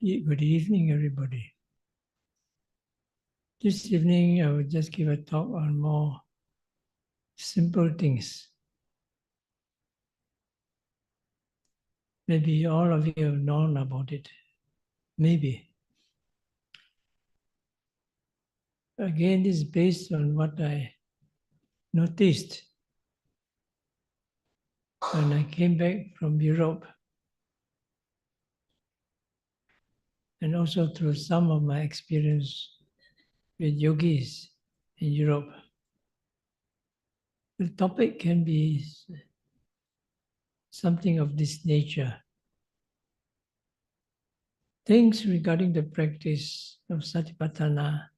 Good evening, everybody. This evening, I will just give a talk on more simple things. Maybe all of you have known about it. Maybe. Again, this is based on what I noticed when I came back from Europe, and also through some of my experience with yogis in Europe. The topic can be something of this nature. Things regarding the practice of Satipaṭṭhāna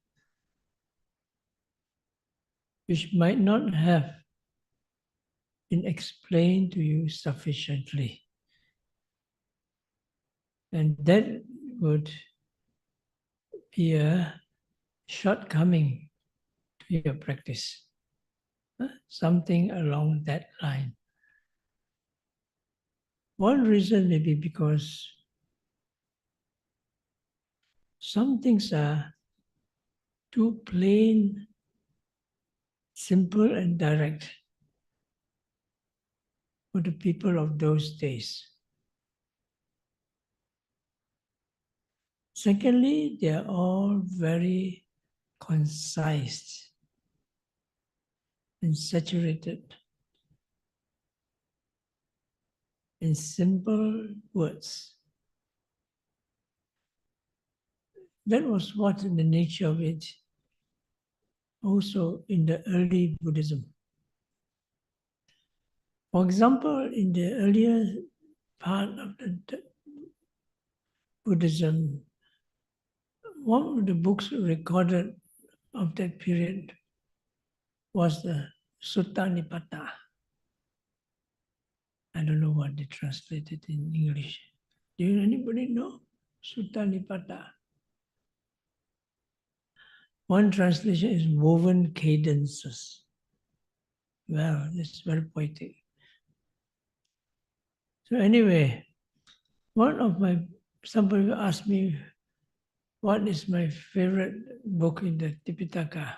which might not have been explained to you sufficiently. And that would be a shortcoming to your practice. Something along that line. One reason may be because some things are too plain, simple and direct for the people of those days. Secondly, they are all very concise and saturated in simple words. That was what in the nature of it also in the early Buddhism. For example, in the earlier part of the Buddhism, one of the books recorded of that period was the Sutta Nipata. I don't know what they translated in English. Do anybody know? Sutta Nipata. One translation is woven cadences. Well, it's very poetic. So anyway, somebody asked me, what is my favorite book in the Tipitaka?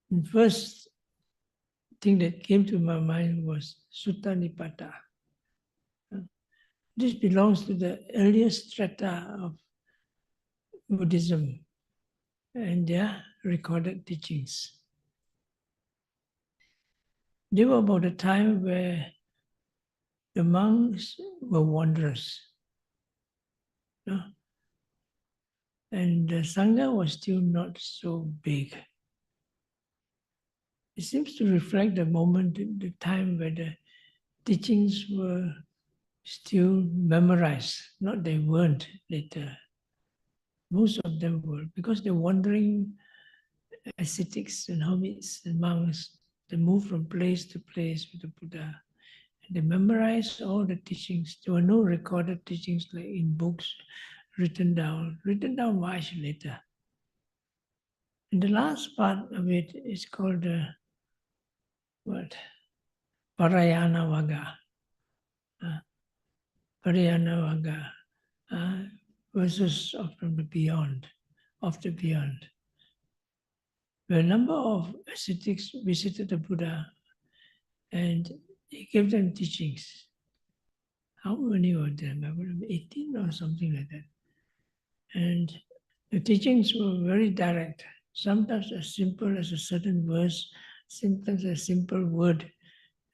The first thing that came to my mind was Sutta Nipata. This belongs to the earliest strata of Buddhism and their recorded teachings. They were about a time where the monks were wanderers. And the Sangha was still not so big. It seems to reflect the moment, the time where the teachings were still memorized. Not they weren't later. Most of them were, because the wandering ascetics and hermits and monks, they moved from place to place with the Buddha. And they memorized all the teachings. There were no recorded teachings like in books written down much later. And the last part of it is called Parayana Vaga. Parayana Vaga. Verses from the beyond, of the beyond. Where a number of ascetics visited the Buddha and he gave them teachings. How many of them? I believe 18 or something like that. And the teachings were very direct, sometimes as simple as a certain verse, sometimes a simple word.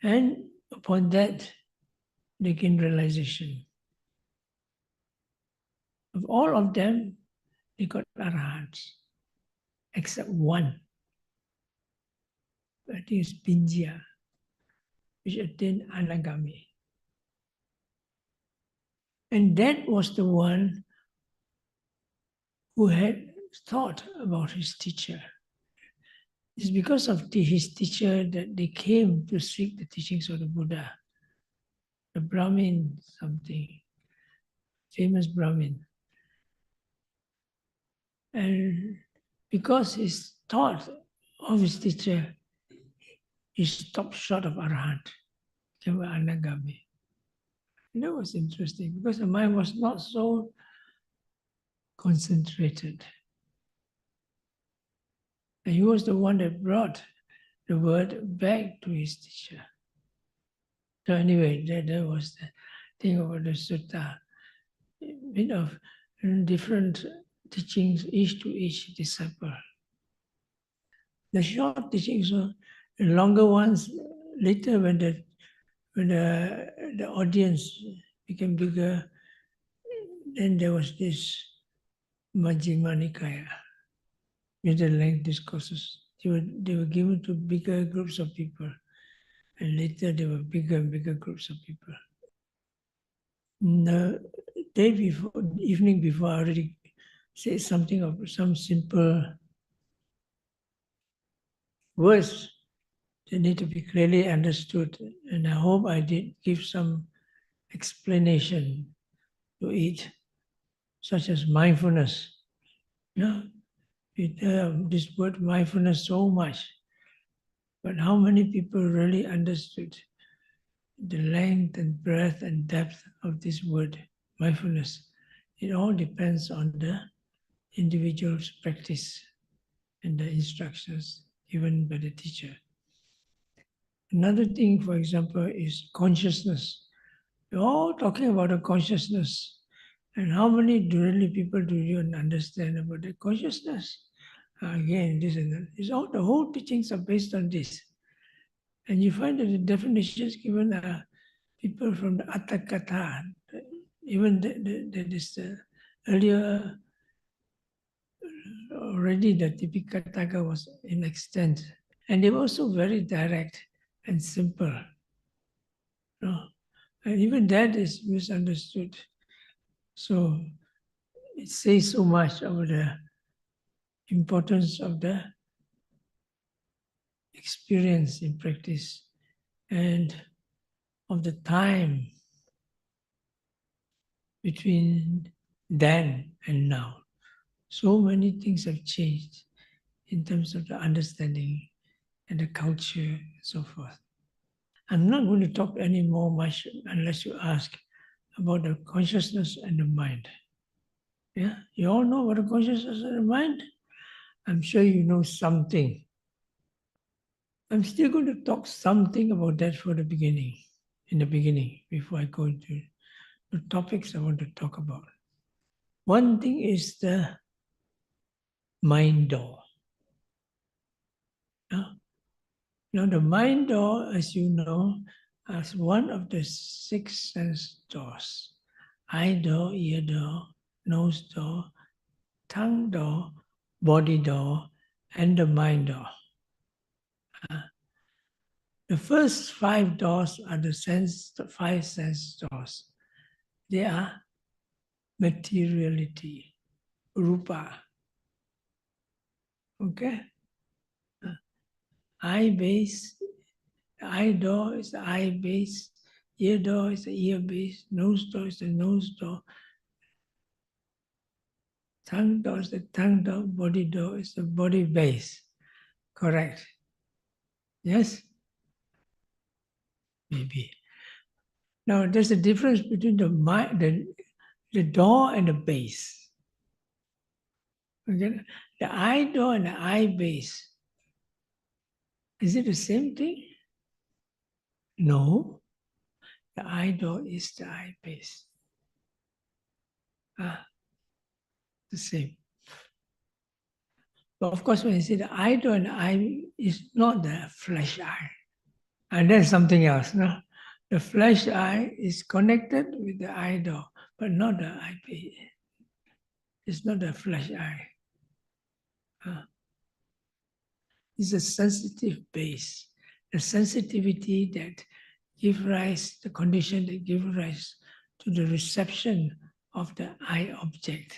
And upon that, they gain realization. Of all of them, they got arahants, except one. I think it's Pinjya, which attained Anagami. And that was the one who had thought about his teacher. It's because of his teacher that they came to seek the teachings of the Buddha. The Brahmin something, famous Brahmin. And because his thought of his teacher, he stopped short of Arahant. they were anagami. And that was interesting because the mind was not so concentrated. And he was the one that brought the word back to his teacher. So anyway, that was the thing about the sutta. A bit of different teachings, each to each disciple. The short teachings, the longer ones, later when the audience became bigger, then there was this Majjhima Nikaya, middle-length discourses. They were given to bigger groups of people, and later there were bigger and bigger groups of people. The day before, evening before, I already said something of some simple words that need to be clearly understood, and I hope I did give some explanation to it, such as mindfulness. Yeah, we this word mindfulness so much, but how many people really understood the length and breadth and depth of this word, mindfulness? It all depends on the individual's practice and the instructions given by the teacher. Another thing, for example, is consciousness. We're all talking about a consciousness. And how many really people do you understand about the consciousness? Again, this and that. It's all, the whole teachings are based on this. And you find that the definitions given are people from the Atthakatha, even that is the earlier, already the Tipikataka was in extent. And they were also very direct and simple. And even that is misunderstood. So it says so much about the importance of the experience in practice and of the time between then and now. So many things have changed in terms of the understanding and the culture and so forth. I'm not going to talk any more much unless you ask about the consciousness and the mind. Yeah, you all know about the consciousness and the mind? I'm sure you know something. I'm still going to talk something about that for the beginning, in the beginning, before I go into the topics I want to talk about. One thing is the mind door. Now the mind door, as you know, is one of the 6 sense doors. Eye door, ear door, nose door, tongue door, body door, and the mind door. The first 5 doors are the 5 sense doors. They are materiality, rupa. Okay? Eye base, the eye door is the eye base, ear door is the ear base, nose door is the nose door, tongue door is the tongue door, body door is the body base. Correct? Yes? Maybe. Now there's a difference between the door and the base. Okay? The eye door and the eye base. Is it the same thing? No. The eye door is the eye base. The same. But of course, when you say the eye door and the eye is not the flesh eye. And that's something else. No? The flesh eye is connected with the eye door, but not the eye base. It's not the flesh eye. It's a sensitive base. The sensitivity that gives rise, the condition that gives rise to the reception of the eye object.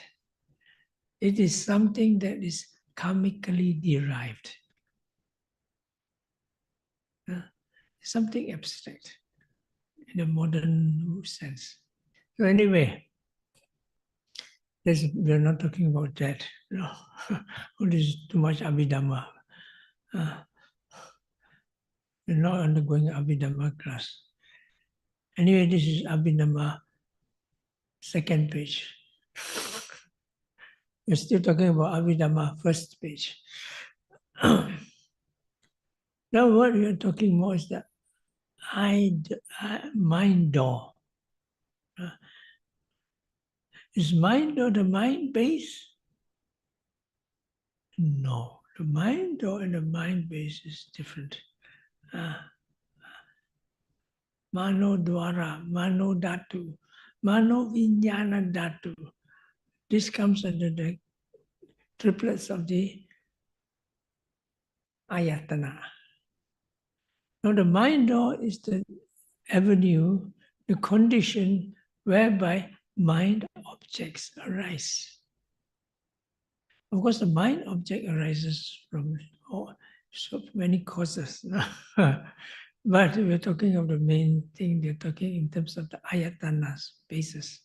It is something that is karmically derived. Something abstract in a modern sense. So anyway, we're not talking about that. No, this is too much Abhidhamma. We're not undergoing Abhidhamma class. Anyway, this is Abhidhamma, second page. We're still talking about Abhidhamma, first page. Now what we are talking more is the mind door. Is mind door the mind base? No. The mind door and the mind base is different. Mano dwara, mano dhatu, mano vijnana dhatu. This comes under the triplets of the ayatana. Now the mind door is the avenue, the condition whereby mind objects arise. Of course, the mind object arises from so many causes. But we're talking of the main thing, they're talking in terms of the ayatanas, basis.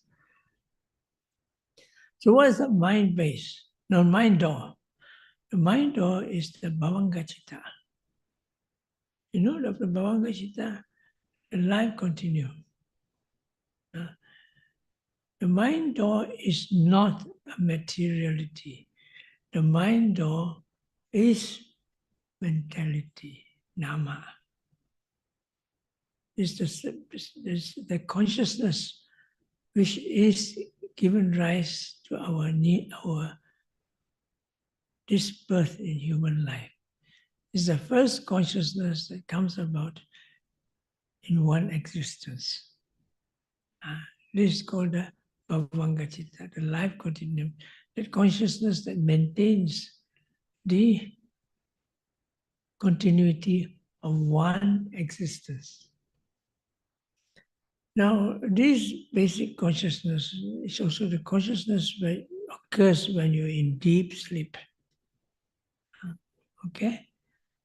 So what is the mind base? No, mind door. The mind door is the bhavanga citta. You know, of the bhavanga citta, the life continues. The mind door is not a materiality. The mind door is mentality, nama. Is the consciousness which is given rise to our this birth in human life. It's the first consciousness that comes about in one existence. This is called the bhavanga citta, the life continuum, that consciousness that maintains the continuity of one existence. Now, this basic consciousness is also the consciousness that occurs when you're in deep sleep. Okay?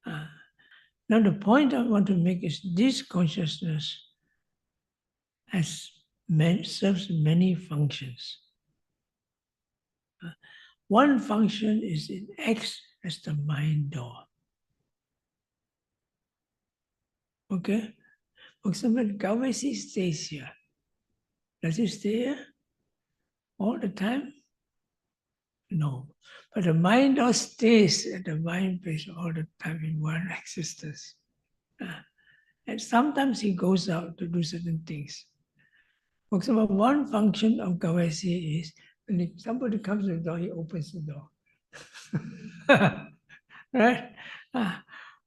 Now, the point I want to make is this consciousness serves many functions. One function is it acts as the mind door. Okay? For example, Gawasi stays here. Does he stay here all the time? No. But the mind door stays at the mind base all the time in one existence. And sometimes he goes out to do certain things. For example, one function of Gawasi is when somebody comes to the door, he opens the door. Right?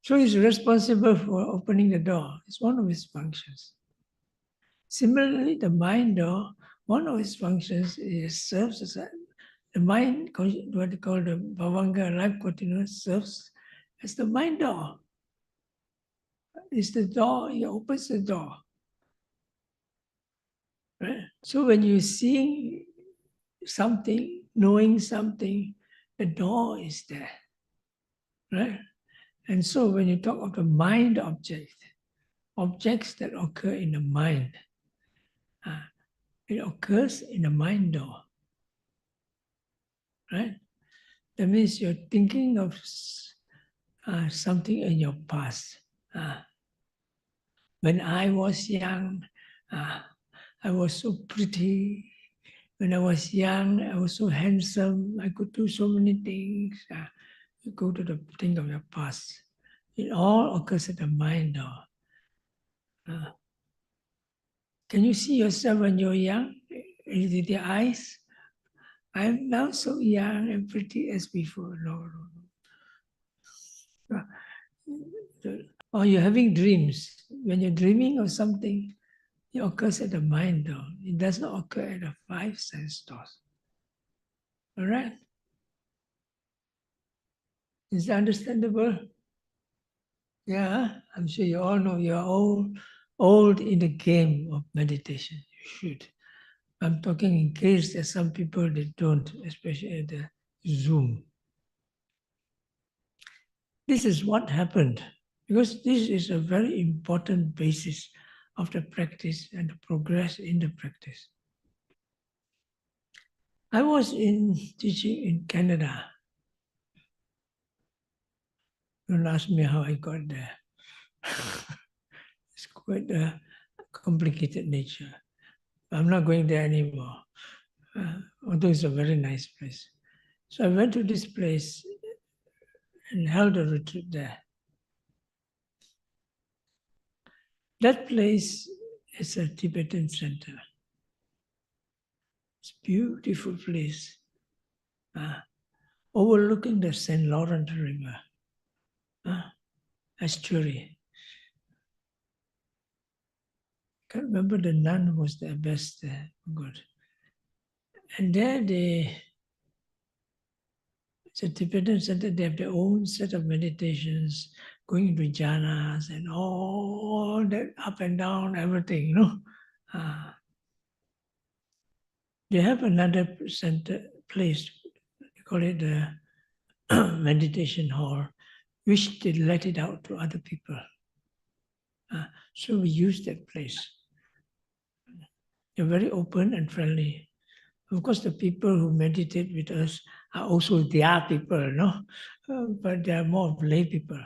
So he's responsible for opening the door. It's one of his functions. Similarly, the mind door, one of its functions is serves as the mind, what they call the bhavanga life continuous, serves as the mind door. It's the door, he opens the door. Right? So when you see something, knowing something, the door is there. Right? And so when you talk of the mind object, objects that occur in the mind, it occurs in the mind door. Right? That means you're thinking of something in your past. When I was young, I was so pretty. When I was young, I was so handsome. I could do so many things. You go to the thing of your past. It all occurs at the mind door. Can you see yourself when you're young? With your eyes? I'm now so young and pretty as before. No. Or you're having dreams. When you're dreaming of something, it occurs at the mind door. It does not occur at the five sense doors. All right? Is that understandable? Yeah, I'm sure you all know you're all old in the game of meditation. You should. I'm talking in case there's some people that don't, especially at the Zoom. This is what happened, because this is a very important basis of the practice and the progress in the practice. I was teaching in Canada. Don't ask me how I got there. It's quite complicated nature. I'm not going there anymore. Although it's a very nice place. So I went to this place and held a retreat there. That place is a Tibetan center. It's a beautiful place, overlooking the St. Lawrence River, estuary. I can't remember the nun who was the best there. Good. And there it's a Tibetan center, they have their own set of meditations, going into jhanas and all that up and down, everything, you know. They have another center place, they call it the meditation hall, which they let it out to other people. So we use that place. They're very open and friendly. Of course, the people who meditate with us are also their people, no? But they are more of lay people.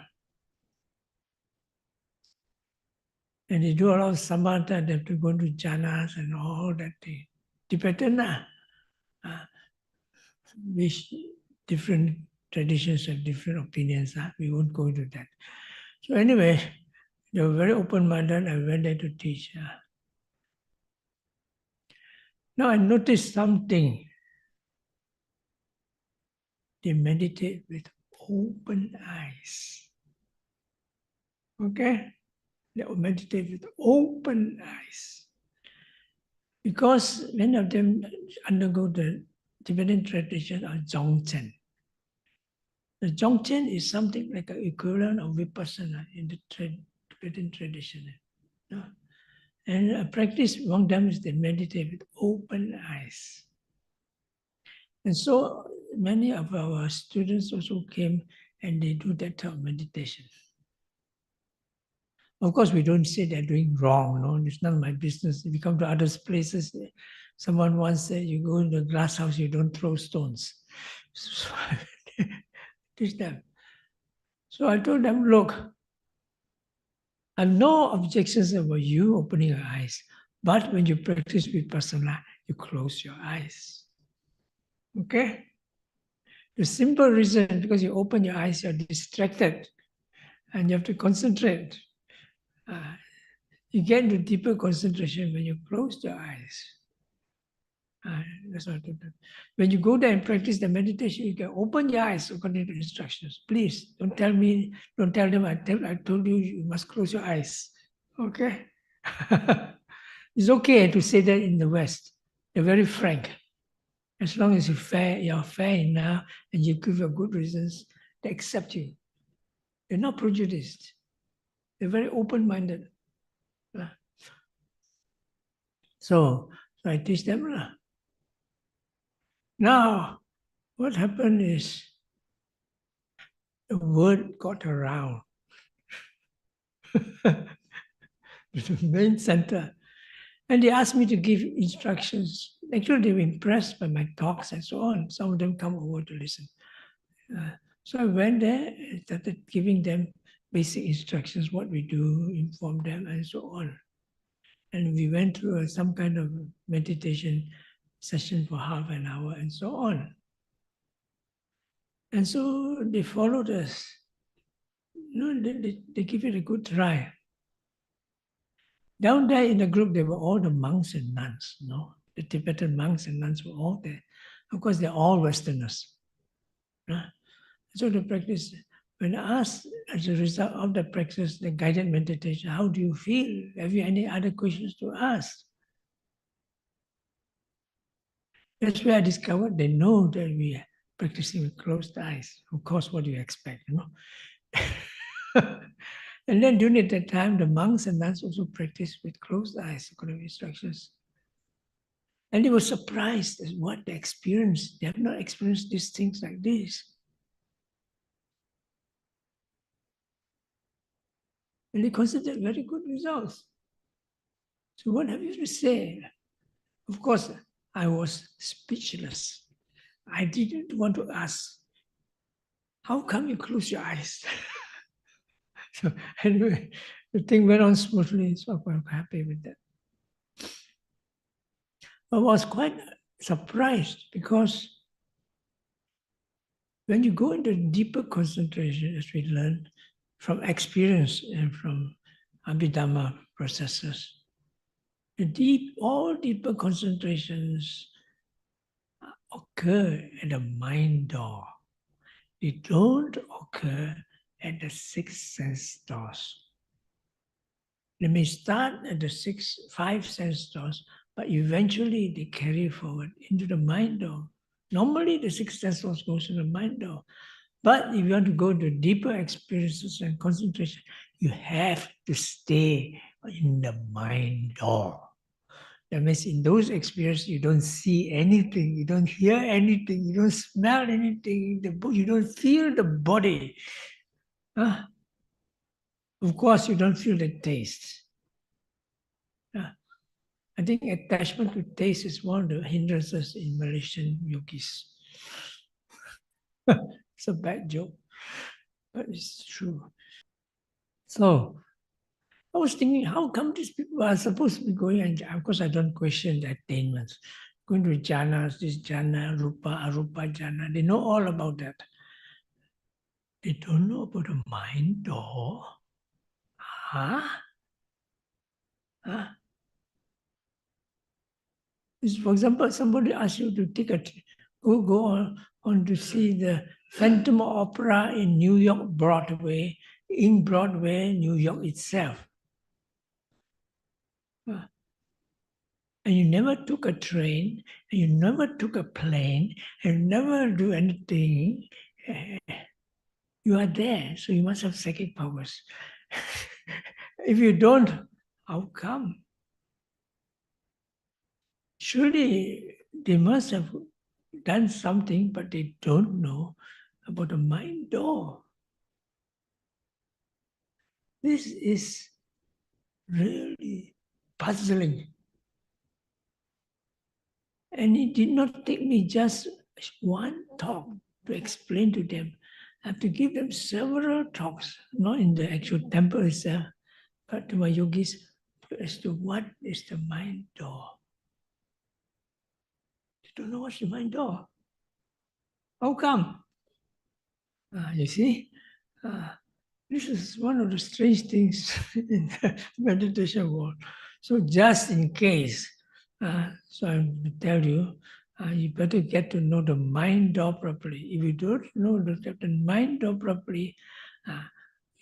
And they do a lot of samatha, they have to go to jhanas and all that thing. Tibetan, which different traditions have different opinions. We won't go into that. So anyway, they were very open-minded. I went there to teach. Now I noticed something. They meditate with open eyes. Okay? They meditate with open eyes. Because many of them undergo the Tibetan tradition of Dzogchen. The Dzogchen is something like an equivalent of Vipassana in the Tibetan tradition. And a practice among them is they meditate with open eyes. And so many of our students also came and they do that type of meditation. Of course, we don't say they're doing wrong, no, it's none of my business. If you come to other places, someone once said, you go in the glass house, you don't throw stones. So I teach them. So I told them, look, I have no objections about you opening your eyes, but when you practice vipassana, you close your eyes. Okay? The simple reason, because you open your eyes, you're distracted and you have to concentrate. You get into deeper concentration when you close your eyes. That's what I told them. When you go there and practice the meditation, you can open your eyes according to instructions. Please don't tell them I told you you must close your eyes. Okay? It's okay to say that in the West. They're very frank. As long as you're fair enough and you give your good reasons, they accept you. They're not prejudiced. They're very open-minded. So I teach them. Now, what happened is the word got around to the main center. And they asked me to give instructions. Actually, they were impressed by my talks and so on. Some of them come over to listen. So I went there and started giving them basic instructions, what we do, inform them, and so on. And we went through some kind of meditation session for half an hour and so on. And so they followed us. They give it a good try. Down there in the group, there were all the monks and nuns, The Tibetan monks and nuns were all there. Of course, they're all Westerners. So the practice, when asked as a result of the practice, the guided meditation, how do you feel? Have you any other questions to ask? That's where I discovered they know that we are practicing with closed eyes. Of course, what do you expect, And then during that time, the monks and nuns also practiced with closed eyes according to instructions. And they were surprised at what they experienced. They have not experienced these things like this. And they considered very good results. So what have you to say? Of course, I was speechless. I didn't want to ask, how come you close your eyes? So anyway, the thing went on smoothly, so I'm quite happy with that. I was quite surprised because when you go into deeper concentration, as we learn from experience and from Abhidhamma processes, all deeper concentrations occur at the mind door. They don't occur at the six sense doors. They may start at the five sense doors, but eventually they carry forward into the mind door. Normally the six sense doors goes to the mind door. But if you want to go to deeper experiences and concentration, you have to stay in the mind door. That means in those experiences, you don't see anything, you don't hear anything, you don't smell anything, you don't feel the body. Of course, you don't feel the taste. I think attachment to taste is one of the hindrances in Malaysian yogis. It's a bad joke, but it's true. So I was thinking, how come these people are supposed to be going, and of course I don't question the attainments, going to jhanas, this jhana, rupa, arupa jhana, they know all about that. They don't know about the mind door. Huh? Huh? For example, somebody asks you to take go on to see the Phantom Opera in New York Broadway, in Broadway, New York itself. And you never took a train, and you never took a plane, and you never do anything. You are there, so you must have psychic powers. If you don't, how come? Surely they must have done something, but they don't know about the mind door. This is really puzzling. And it did not take me just one talk to explain to them. I have to give them several talks, not in the actual temple itself, but to my yogis as to what is the mind door. They don't know what's the mind door. How come? You see, this is one of the strange things in the meditation world. So just in case, so I tell you, you better get to know the mind door properly. If you don't know the mind door properly,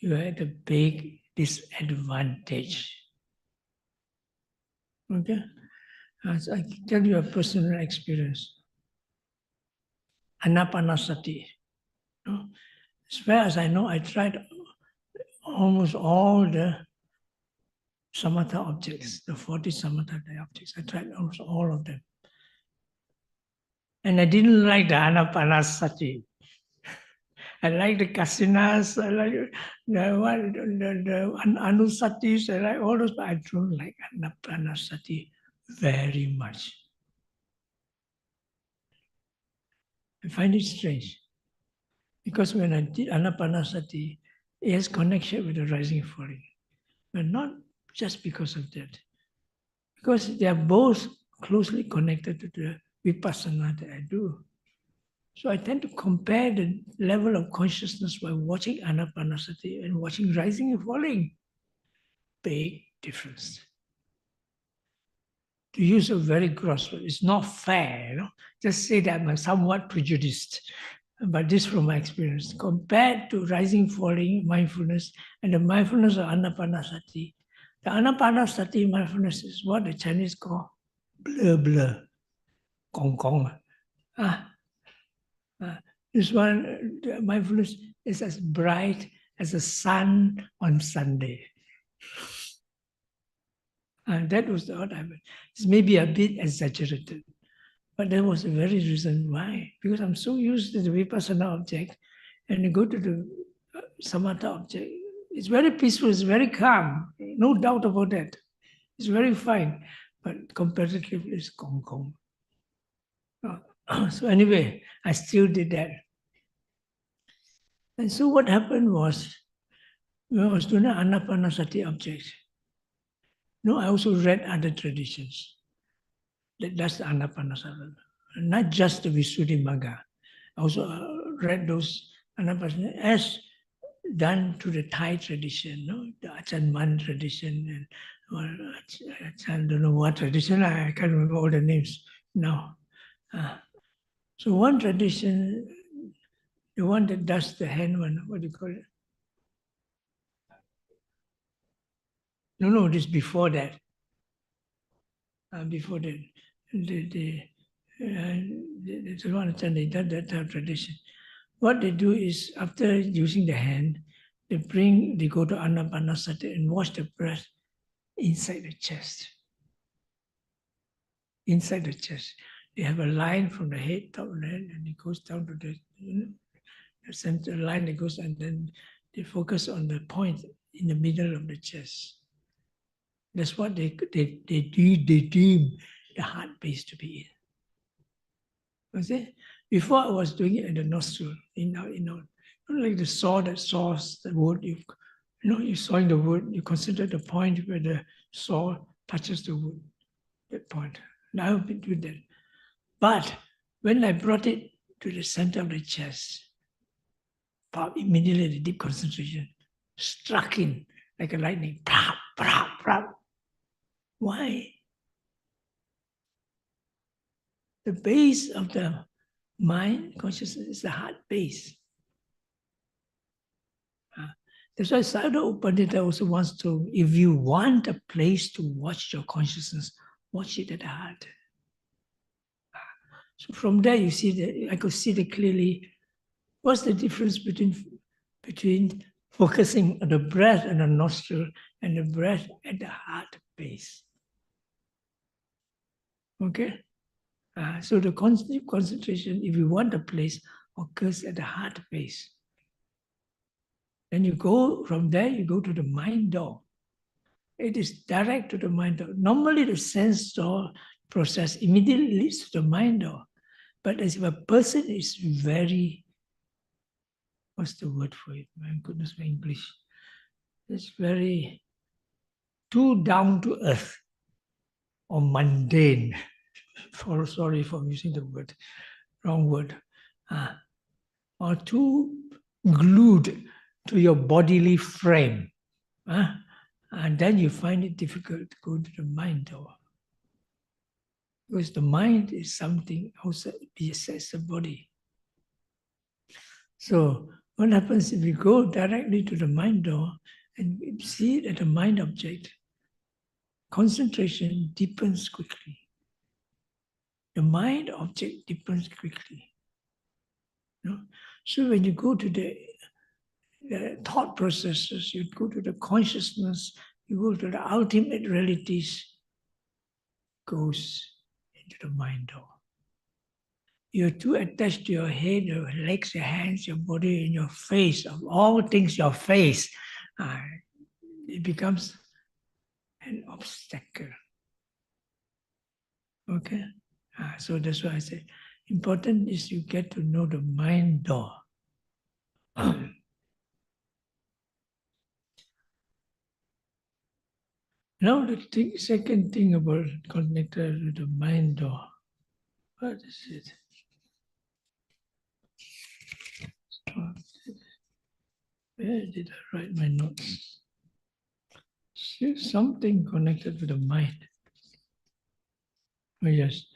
you are at a big disadvantage. Okay? So I can tell you a personal experience. Anapanasati. As far as I know, I tried almost all the samatha objects, the 40 samatha objects. I tried almost all of them. And I didn't like the anapanasati. I like the kasinas, I like the anusatis, I like all those, but I don't like anapanasati very much. I find it strange. Because when I did anapanasati, it has connection with the rising and falling. But not just because of that. Because they are both closely connected to the vipassana that I do. So I tend to compare the level of consciousness by watching anapanasati and watching rising and falling. Big difference. To use a very gross word, it's not fair, you know. Just say that I'm somewhat prejudiced. But this from my experience. Compared to rising, falling, mindfulness, and the mindfulness of anapanasati. The anapanasati mindfulness is what the Chinese call blur blur, gong gong. This one, the mindfulness is as bright as the sun on Sunday. And that was what I meant. It's maybe a bit exaggerated, but there was a very reason why. Because I'm so used to the vipassana object, and you go to the samatha object, it's very peaceful, it's very calm, no doubt about that. It's very fine, but comparatively it's gong gong. So anyway, I still did that. And so what happened was, when I was doing an anapanasati object, I also read other traditions. That's the Anapanasati. Not just the Visuddhimagga. I also read those Anapanasati as done to the Thai tradition, no? The Achan Man tradition, and I don't know what tradition, I can't remember all the names now. So one tradition, the one that does the hand one, what do you call it? No, this before that. Before that, the one that have tradition. What they do is after using the hand, they go to Anapanasati and watch the breath inside the chest. Inside the chest, they have a line from the head, top of the head, and it goes down to the center line. That goes, and then they focus on the point in the middle of the chest. That's what they deem the heart base to be in. You see? Before I was doing it at the nostril, like the saw that saws the wood. You're sawing the wood. You consider the point where the saw touches the wood. That point. Now I've been doing that. But when I brought it to the center of the chest, pop, immediately the deep concentration struck in like a lightning. Prap, prap, prap. Why? The base of the mind consciousness is the heart base. That's why Sayadaw Upanishad also wants to, if you want a place to watch your consciousness, watch it at the heart. So from there you see I could see clearly what's the difference between focusing on the breath and the nostril and the breath at the heart base. Okay? So the constant concentration, if you want a place, occurs at the heart base. Then you go from there, you go to the mind door. It is direct to the mind door. Normally the sense door process immediately leads to the mind door. But as if a person is very, what's the word for it? My goodness, my English. It's very too down to earth or mundane. Sorry for using the word, wrong word. Or too glued to your bodily frame. And then you find it difficult to go to the mind door. Because the mind is something outside besides the body. So what happens if you go directly to the mind door and see it at a mind object, concentration deepens quickly. The mind object deepens quickly. So when you go to the thought processes, you go to the consciousness, you go to the ultimate realities, goes into the mind door. You're too attached to your head, your legs, your hands, your body, and your face. Of all things, your face. It becomes an obstacle. Okay? So that's why I say, important is you get to know the mind door. Now the second thing about connected with the mind door. What is it? Where did I write my notes? Something connected with the mind. Oh yes.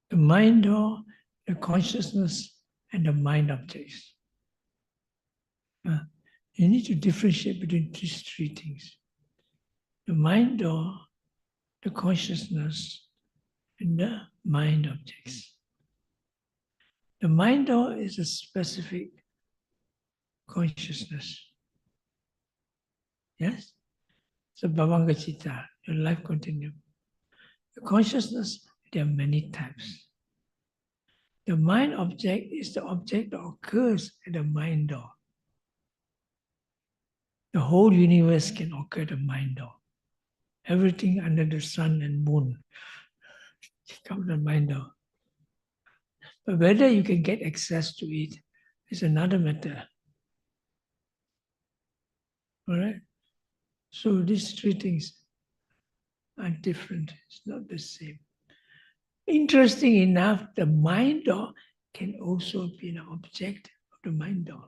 The mind door, the consciousness, and the mind objects. You need to differentiate between these three things. The mind door, the consciousness, and the mind objects. The mind door is a specific consciousness. Yes? So Bhavanga Citta, your life continuum. The consciousness, there are many types. The mind object is the object that occurs at the mind door. The whole universe can occur at the mind door. Everything under the sun and moon comes to the mind door. But whether you can get access to it is another matter. All right? So these three things are different. It's not the same. Interesting enough, the mind door can also be an object of the mind door.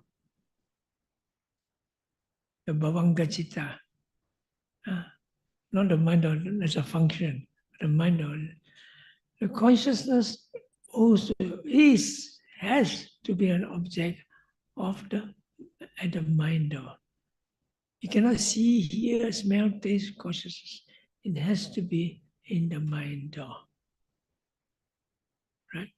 The Bhavanga Citta. Not the mind door as a function, the mind door. The consciousness also has to be an object of at the mind door. You cannot see, hear, smell, taste consciousness. It has to be in the mind door. Right?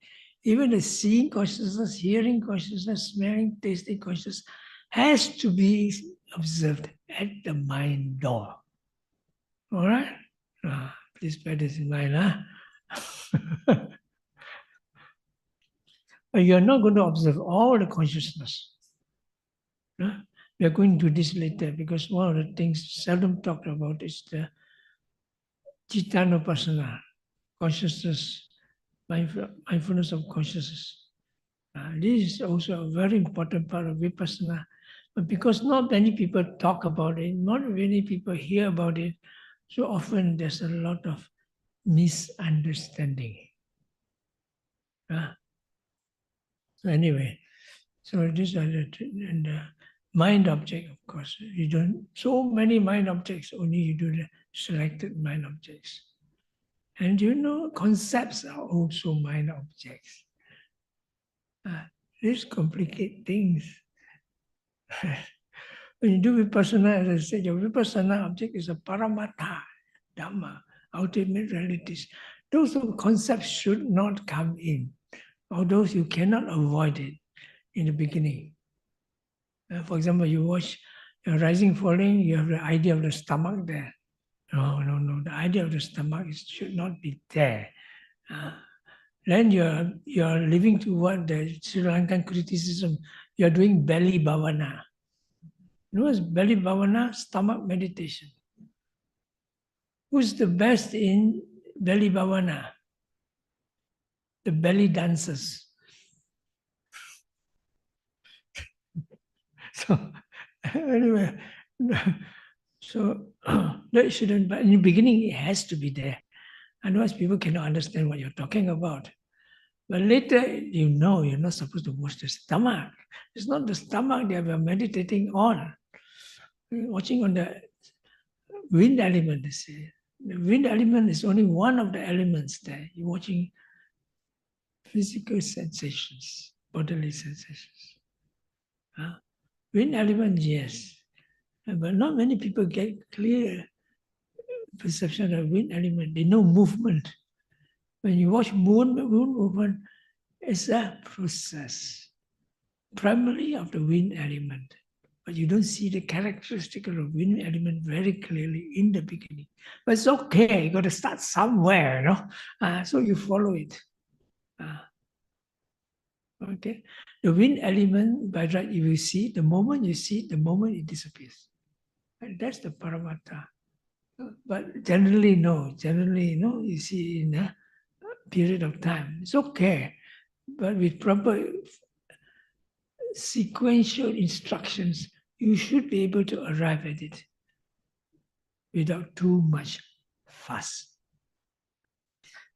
Even the seeing consciousness, hearing consciousness, smelling, tasting consciousness has to be observed at the mind door. All right? Please bear this in mind. But you're not going to observe all the consciousness. We are going to do this later because one of the things seldom talked about is the Cittanupassana, consciousness, mindfulness of consciousness. This is also a very important part of Vipassana. But because not many people talk about it, not many people hear about it, so often there's a lot of misunderstanding. So anyway, so this are the mind object, of course. You don't so many mind objects, only you do the selected mind objects. And you know, concepts are also mind objects. This complicate things. When you do Vipassana, as I said, your Vipassana object is a Paramatha, Dhamma, ultimate realities. Those concepts should not come in, or those you cannot avoid it in the beginning. For example, you watch rising, falling, you have the idea of the stomach there. No. The idea of the stomach should not be there. Then you're living to what the Sri Lankan criticism. You're doing belly bhavana. You know what's belly bhavana? Stomach meditation. Who's the best in belly bhavana? The belly dancers. So anyway, so that shouldn't, but in the beginning it has to be there. Otherwise people cannot understand what you're talking about. But later, you know you're not supposed to watch the stomach. It's not the stomach that we're meditating on. We're watching on the wind element, they say. The wind element is only one of the elements there. You're watching physical sensations, bodily sensations. Wind element, yes. But not many people get clear perception of wind element. They know movement. When you watch moon movement, it's a process, primarily of the wind element. But you don't see the characteristic of the wind element very clearly in the beginning. But it's okay, you got to start somewhere, no? So you follow it. Okay, the wind element, by right, you will see the moment you see it, the moment it disappears. And that's the Paramatha. But generally, no. Generally, no, you see in a period of time. It's okay. But with proper sequential instructions, you should be able to arrive at it without too much fuss.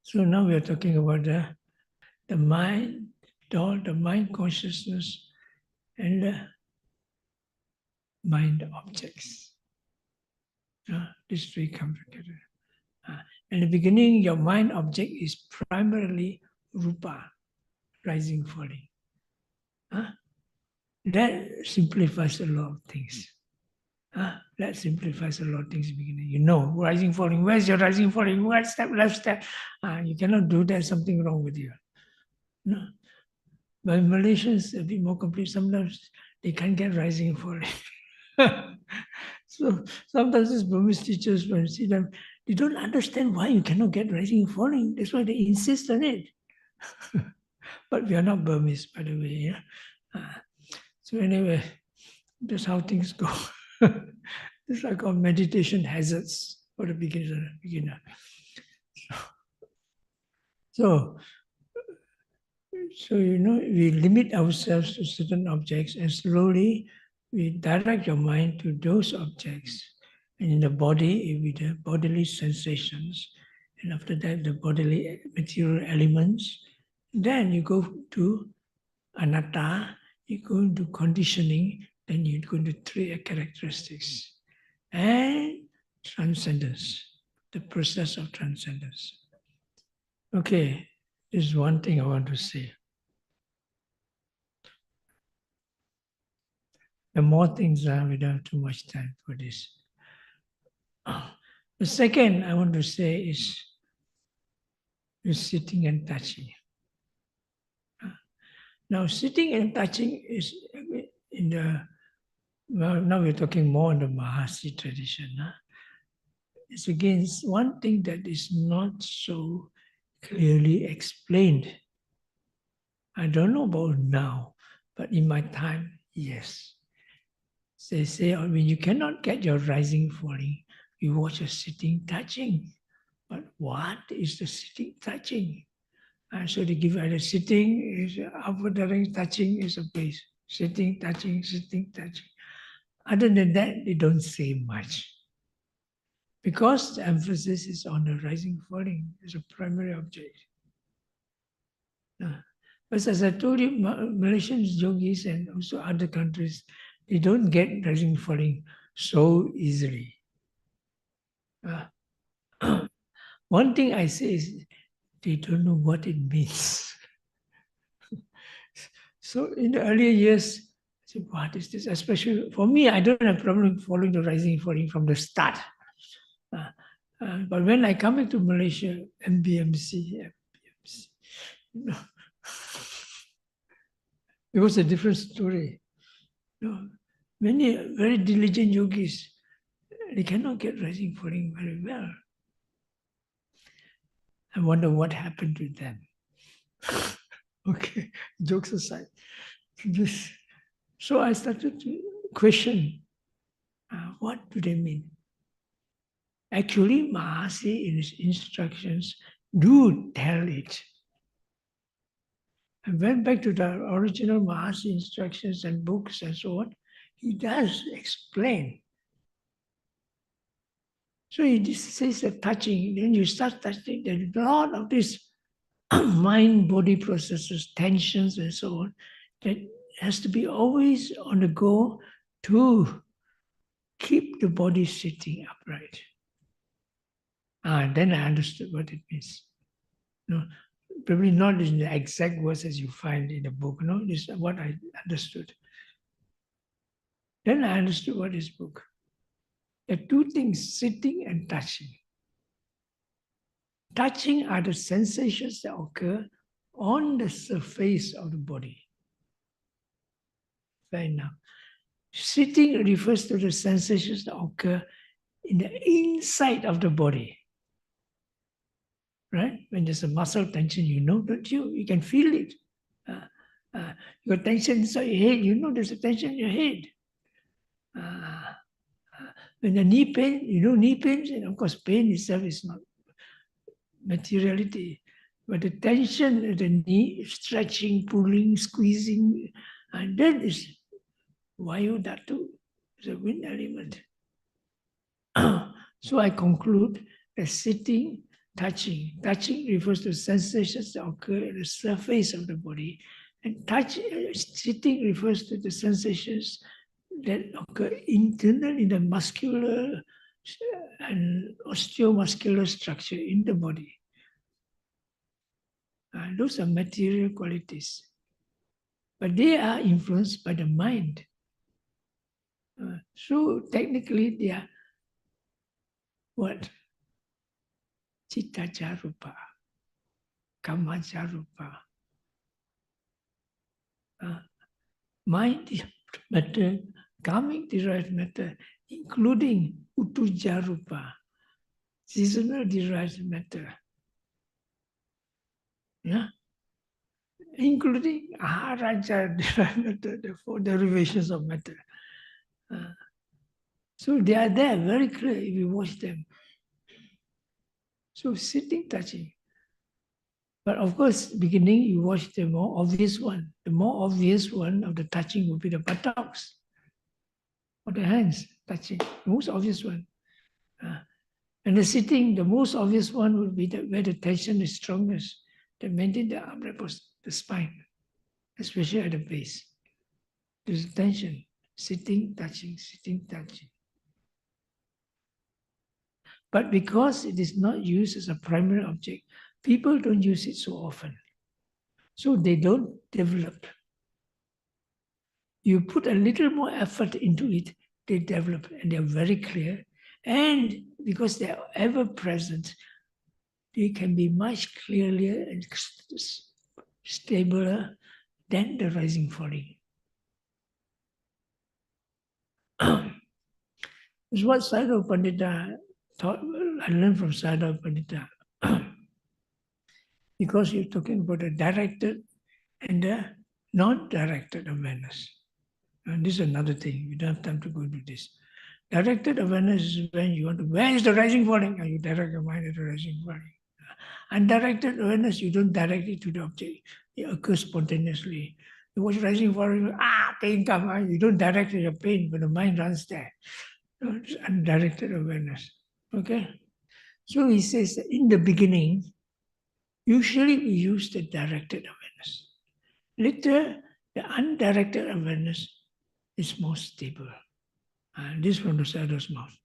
So now we are talking about the mind, the mind consciousness, and the mind objects. These three come together. In the beginning, your mind object is primarily rupa, rising, falling. That simplifies a lot of things. That simplifies a lot of things in the beginning. You know, rising, falling. Where's your rising, falling? Right step, left step. You cannot do that. Something wrong with you. No. But Malaysians a bit more complete. Sometimes they can't get rising, falling. So sometimes these Burmese teachers, when you see them, they don't understand why you cannot get rising and falling. That's why they insist on it. But we are not Burmese, by the way. So anyway, that's how things go. These are called meditation hazards for the beginner. So you know, we limit ourselves to certain objects and slowly we direct your mind to those objects. And in the body, with the bodily sensations, and after that the bodily material elements. Then you go to anatta, you go into conditioning, then you go into three characteristics. And transcendence, the process of transcendence. Okay, this is one thing I want to say. The more things are, we don't have too much time for this. The second I want to say is sitting and touching. Now, sitting and touching is in the, well, now we're talking more in the Mahasi tradition. It's again one thing that is not so clearly explained. I don't know about now, but in my time, yes. They say, I mean, you cannot get your rising falling. You watch a sitting touching. But what is the sitting touching? And so they give either sitting is upward touching is a base. Sitting, touching, sitting, touching. Other than that, they don't say much. Because the emphasis is on the rising falling as a primary object. But as I told you, Malaysian yogis and also other countries, they don't get rising falling so easily. One thing I say is they don't know what it means. So in the earlier years, I said, what is this? Especially for me, I don't have problem following the rising and falling from the start. But when I come back to Malaysia, MBMC, you know, it was a different story. You know, many very diligent yogis, they cannot get rising falling very well. I wonder what happened to them. Okay, jokes aside. So I started to question, what do they mean? Actually, Mahasi in his instructions do tell it. I went back to the original Mahasi instructions and books and so on. He does explain. So he says that touching, then you start touching, there's a lot of these mind-body processes, tensions and so on, that has to be always on the go to keep the body sitting upright. Then I understood what it means. No, probably not in the exact words as you find in the book. No, this is what I understood. Then I understood what is book. There are two things, sitting and touching. Touching are the sensations that occur on the surface of the body. Fair enough. Sitting refers to the sensations that occur in the inside of the body. Right? When there's a muscle tension, you know, don't you? You can feel it. Your tension inside your head, you know there's a tension in your head. When the knee pain, you know knee pain, and of course pain itself is not materiality. But the tension of the knee, stretching, pulling, squeezing, and that is Vayu Dhatu, is a wind element. So I conclude that sitting, touching refers to sensations that occur at the surface of the body, and sitting refers to the sensations that occur internal in the muscular and osteomuscular structure in the body. Those are material qualities, but they are influenced by the mind. So technically they are what? Citta Jarupa, Kamma Jarupa. Mind matter, karmic derived matter, including Utu Jarupa, seasonal derived matter. Yeah? Including Aharaja derived matter, the four derivations of matter. So they are there, very clear if you watch them. So sitting, touching. But of course, beginning you watch the more obvious one. The more obvious one of the touching would be the buttocks or the hands touching. The most obvious one. And the sitting, the most obvious one would be where the tension is strongest, to maintain the arm repose, the spine, especially at the base. There's tension, sitting, touching, sitting, touching. But because it is not used as a primary object, people don't use it so often. So they don't develop. You put a little more effort into it, they develop, and they're very clear. And because they're ever present, they can be much clearer and stabler than the rising falling. It's what Sayadaw Pandita taught. I learned from Sayadaw Pandita. Because you're talking about the directed and the non-directed awareness. And this is another thing. We don't have time to go into this. Directed awareness is when you want to, where is the rising falling? And you direct your mind at the rising falling. Undirected awareness, you don't direct it to the object. It occurs spontaneously. You watch rising falling, pain comes. You don't direct your pain, but the mind runs there. It's undirected awareness. Okay? So he says that in the beginning, usually we use the directed awareness. Later, the undirected awareness is more stable. This from the Sayadaw's mouth.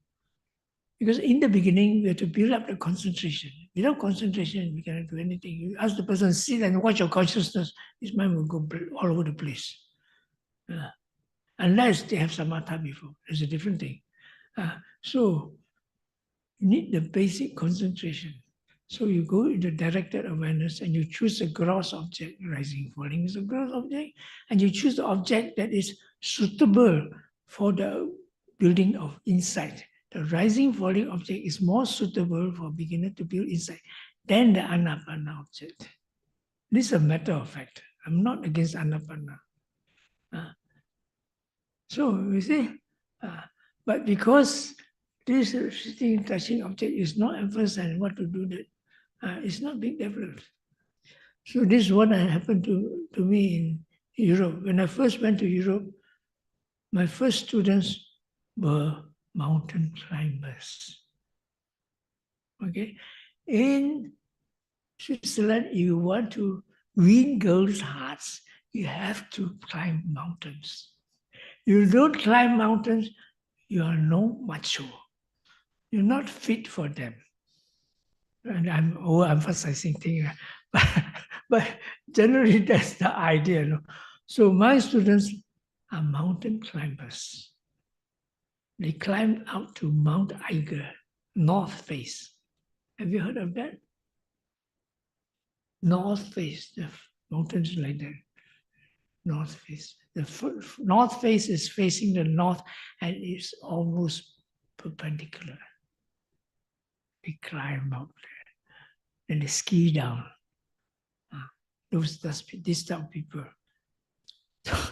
Because in the beginning, we have to build up the concentration. Without concentration, we cannot do anything. You ask the person, sit and watch your consciousness, his mind will go all over the place. Unless they have samatha before. That's a different thing. So, you need the basic concentration. So you go into directed awareness and you choose a gross object, rising, falling is a gross object, and you choose the object that is suitable for the building of insight. The rising, falling object is more suitable for a beginner to build insight than the anapana object. This is a matter of fact. I'm not against anapana. So you see, but because this sitting, touching object is not emphasized what to do that, it's not being developed. So this is what happened to me in Europe. When I first went to Europe, my first students were mountain climbers. Okay? In Switzerland, you want to win girls' hearts, you have to climb mountains. You don't climb mountains, you are no macho. You're not fit for them. And I'm overemphasizing things. But generally, that's the idea. No? So my students are mountain climbers. They climbed out to Mount Eiger, north face. Have you heard of that? North face, the mountains like that. North face. The north face is facing the north and it's almost perpendicular. They climb out there. Then they ski down. This type of people.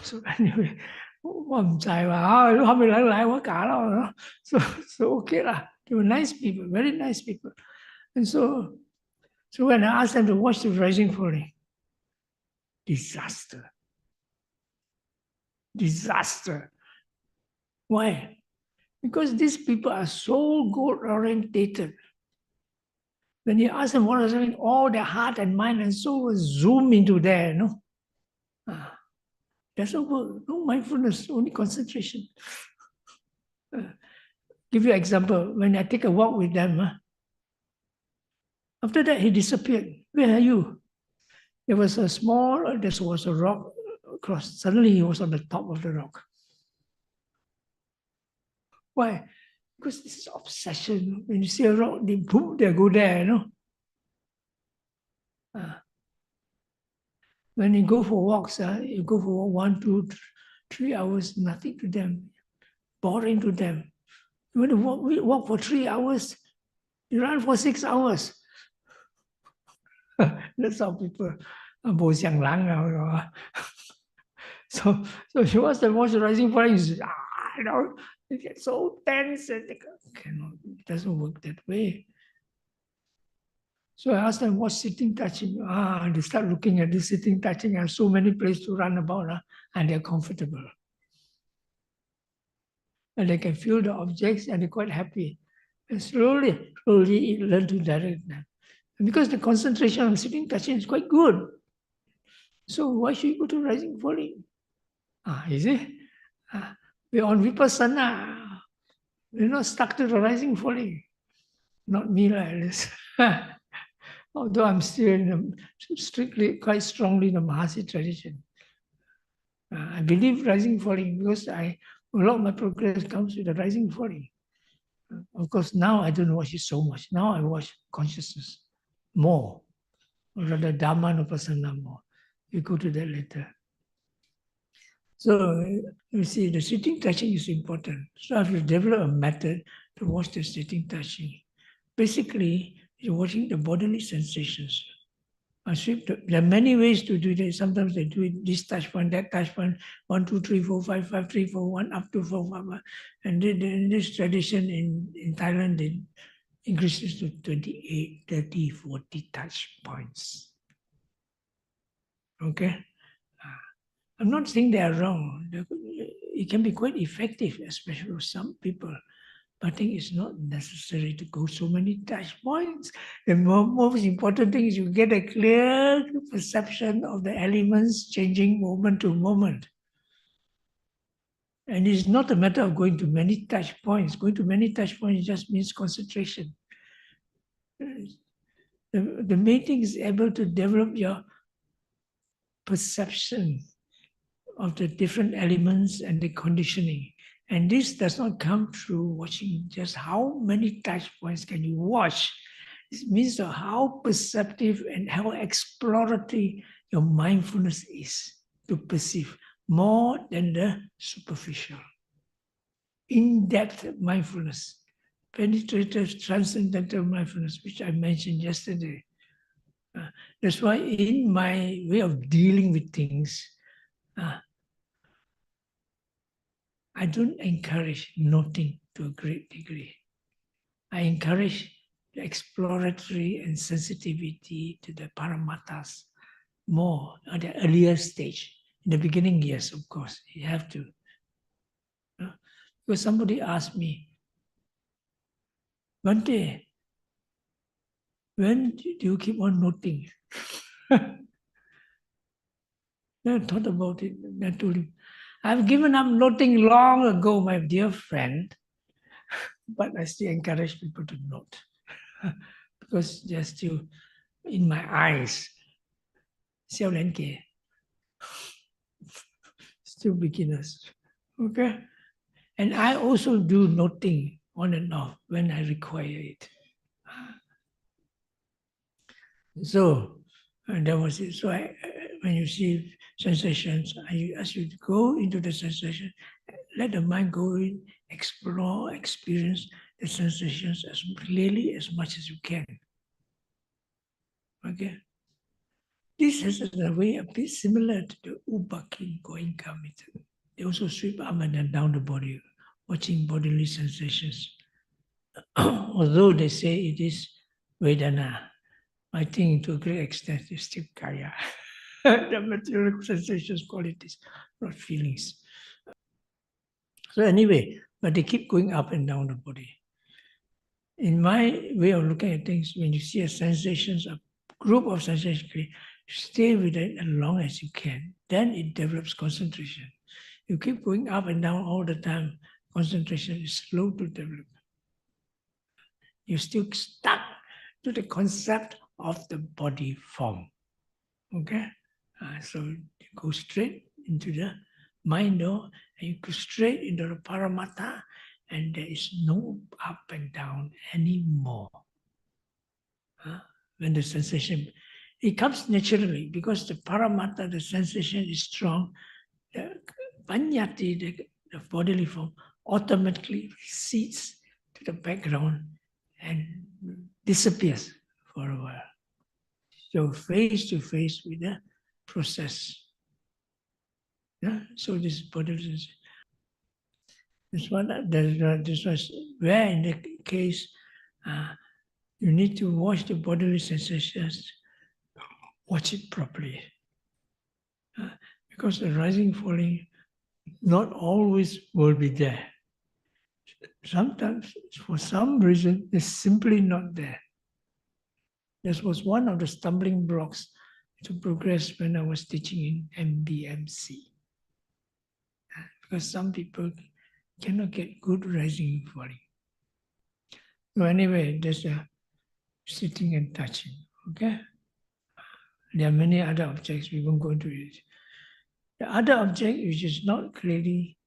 So anyway, so okay lah. They were nice people, very nice people. And so when I asked them to watch the rising falling, disaster. Disaster. Why? Because these people are so goal-orientated. When you ask them what is happening, all their heart and mind and soul will zoom into there, no? Doesn't work. No mindfulness, only concentration. Give you an example. When I take a walk with them, after that he disappeared. Where are you? There was a rock across. Suddenly he was on the top of the rock. Why? Because this is obsession. When you see a rock, they go there, you know. When you go for walks, you go for 1, 2, 3 hours, nothing to them, boring to them. You want to walk for 3 hours, you run for 6 hours. That's how people bo xiang lang. So she wants to watch the rising falling. You know, they get so tense and they cannot. It doesn't work that way. So I asked them, what's sitting, touching? They start looking at this sitting, touching, and so many places to run about, and they're comfortable. And they can feel the objects and they're quite happy. And slowly, slowly learn to direct them. And because the concentration on sitting, touching is quite good. So why should you go to rising, falling? You see? We're on Vipassana. We're not stuck to the rising, falling. Not me, like this. Although I'm still in strictly, quite strongly in the Mahasi tradition. I believe rising, falling because a lot of my progress comes with the rising, falling. Of course, now I don't watch it so much. Now I watch consciousness more, or rather Dhammanupassana more. We go to that later. So you see, the sitting touching is important. So I have to develop a method to watch the sitting touching. Basically, you're watching the bodily sensations. There are many ways to do this. Sometimes they do it this touch point, that touch point, 1, 2, 3, 4, 5, 5, 3, 4, 1, up to 4, 5. And in this tradition in Thailand, it increases to 28, 30, 40 touch points. Okay? I'm not saying they are wrong. It can be quite effective, especially for some people. But I think it's not necessary to go so many touch points. The most important thing is you get a clear perception of the elements changing moment to moment. And it's not a matter of going to many touch points. Going to many touch points just means concentration. The main thing is able to develop your perception of the different elements and the conditioning. And this does not come through watching just how many touch points can you watch. It means how perceptive and how exploratory your mindfulness is to perceive more than the superficial. In-depth mindfulness, penetrative, transcendental mindfulness, which I mentioned yesterday. That's why in my way of dealing with things, I don't encourage noting to a great degree. I encourage the exploratory and sensitivity to the paramattas more at the earlier stage. In the beginning, yes, of course, you have to. Because somebody asked me, Bhante, when do you keep on noting? Then I thought about it, and I told him, I've given up noting long ago, my dear friend, but I still encourage people to note. Because they're still in my eyes. Still beginners. Okay? And I also do noting on and off when I require it. So that was it. So when you see sensations, I ask you to go into the sensation, let the mind go in, explore, experience the sensations as clearly as much as you can. Okay? This is in a way a bit similar to the Ubaki Goenka method. They also sweep up and down the body, watching bodily sensations. Although they say it is Vedana, I think to a great extent it's still Kaya. The material sensations, qualities, not feelings. So anyway, but they keep going up and down the body. In my way of looking at things, when you see a sensations, a group of sensations, stay with it as long as you can. Then it develops concentration. You keep going up and down all the time, concentration is slow to develop. You're still stuck to the concept of the body form. Okay? So you go straight into the mind door, and you go straight into the paramattha, and there is no up and down anymore. When the sensation, it comes naturally because the paramattha, the sensation is strong. The panyati, the bodily form, automatically recedes to the background and disappears for a while. So face to face with the process. So this bodily sensation. This was where in the case you need to watch the bodily sensations, watch it properly. Because the rising, falling not always will be there. sometimes, for some reason, it's simply not there. This was one of the stumbling blocks to progress when I was teaching in MBMC. Because some people cannot get good rising and falling. So anyway, there's a sitting and touching, okay? There are many other objects, we won't go into it. The other object which is not clearly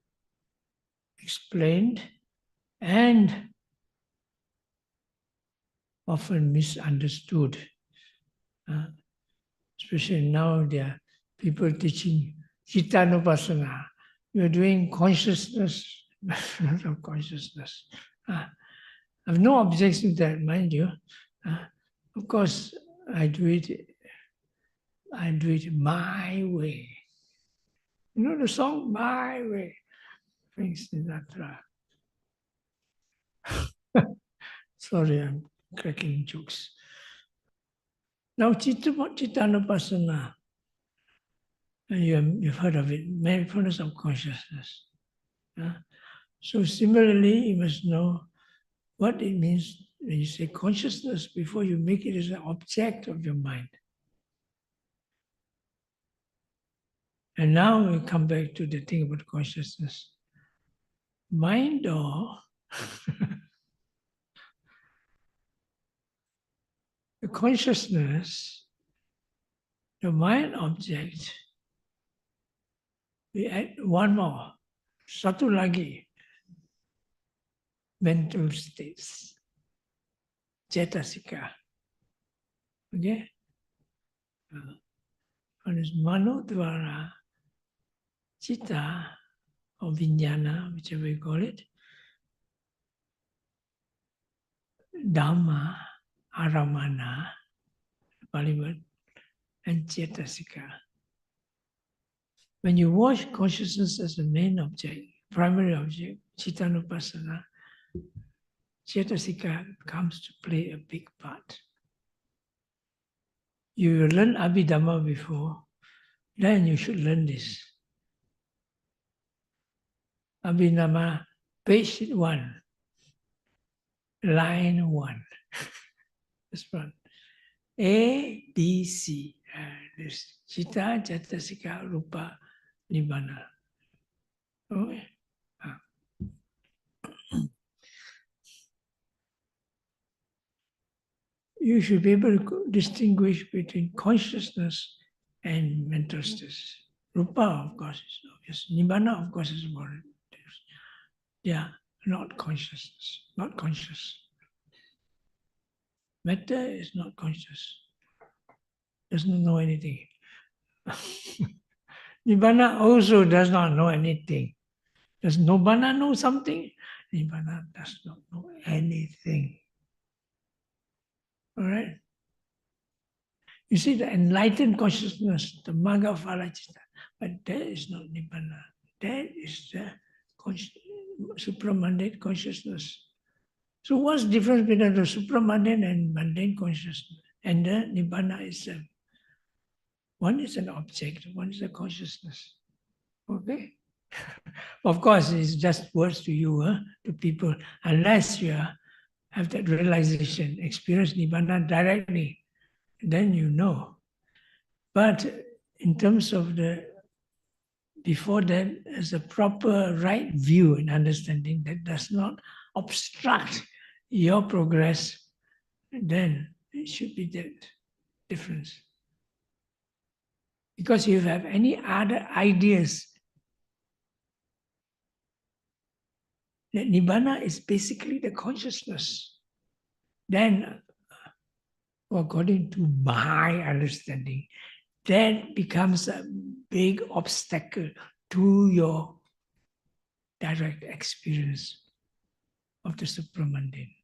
explained and often misunderstood, especially now there are people teaching Cittanupassana. You're doing consciousness, not of consciousness. I have no objection to that, mind you. Of course, I do it my way. You know the song, My Way? Frank Sinatra. Sorry, I'm cracking jokes. Now, Cittanupassana, you've heard of it, mindfulness of consciousness. So similarly, you must know what it means when you say consciousness before you make it as an object of your mind. And now we come back to the thing about consciousness. Mind or the consciousness, the mind object, we add one more, satu lagi, mental states, cetasika. Okay? One is manodvara, citta, or vijnana, whichever you call it, dhamma, aramana, Pali word, and cetasika. When you watch consciousness as the main object, primary object, Cittanupassana, cetasika comes to play a big part. You learn Abhidhamma before, then you should learn this. Abhidhamma, page 1, line 1. This one. A, B, C. This Citta, Cetasika, Rupa, Nibbana. Okay? You should be able to distinguish between consciousness and mental states. Rupa, of course, is obvious. Nibbana, of course, is more obvious. Yeah, not consciousness, not conscious. Metta is not conscious. Doesn't know anything. Nibbana also does not know anything. Does Nibbana know something? Nibbana does not know anything. All right? You see the enlightened consciousness, the Magga Phala Citta, but that is not Nibbana. That is the supramundane consciousness. So what's the difference between the supramundane and mundane consciousness and the Nibbana itself? One is an object, one is a consciousness. Okay? Of course, it's just words to you, to people, unless you have that realization, experience Nibbana directly, then you know. But in terms of before that, as a proper right view and understanding that does not obstruct your progress, then it should be that difference. Because if you have any other ideas, that Nibbana is basically the consciousness, then according to my understanding, that becomes a big obstacle to your direct experience of the supramundane.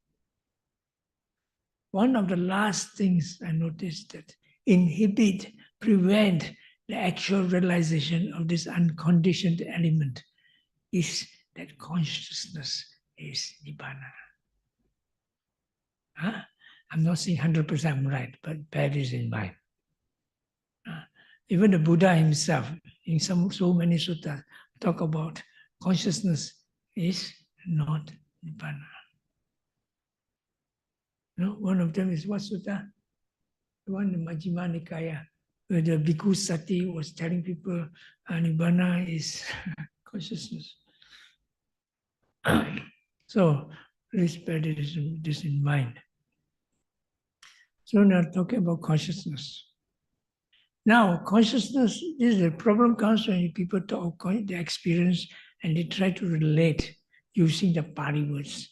One of the last things I noticed that prevent the actual realization of this unconditioned element is that consciousness is Nibbana. I'm not saying 100% I'm right, but bear this in mind. Even the Buddha himself, in so many suttas, talk about consciousness is not Nibbana. No? One of them is what sutta? The one in Majjhima Nikaya, where the Bhikkhu Sati was telling people Nibbana is consciousness. So please bear this in mind. So now talking about consciousness. Now, consciousness, this is the problem comes when people talk their experience and they try to relate using the Pali words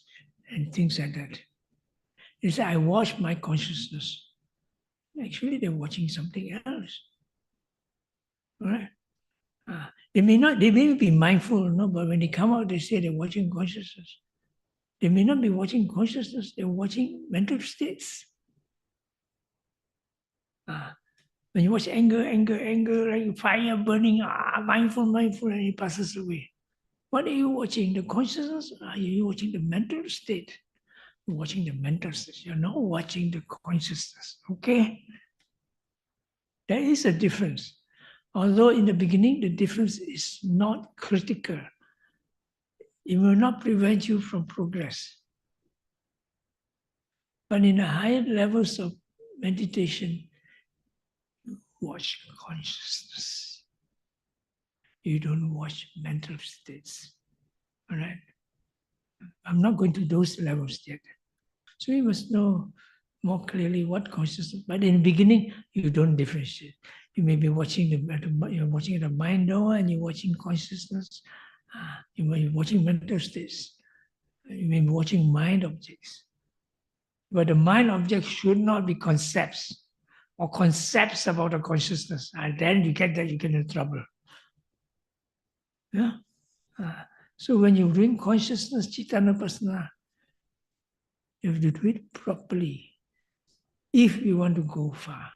and things like that. They say, I watch my consciousness. Actually, they're watching something else. All right? They may be mindful, no, but when they come out, they say they're watching consciousness. They may not be watching consciousness, they're watching mental states. When you watch anger, like fire burning, mindful, and it passes away. What are you watching? The consciousness? Are you watching the mental state? You're watching the mental state. You're not watching the consciousness. Okay? There is a difference. Although in the beginning, the difference is not critical. It will not prevent you from progress. But in the higher levels of meditation, watch consciousness. You don't watch mental states. All right? I'm not going to those levels yet. So you must know more clearly what consciousness. But in the beginning, you don't differentiate. You may be watching you're watching the mind door and you're watching consciousness. You may be watching mental states. You may be watching mind objects. But the mind objects should not be concepts or concepts about the consciousness. And then you get into trouble. Yeah. So when you're doing consciousness, Cittanupassana, you have to do it properly if you want to go far.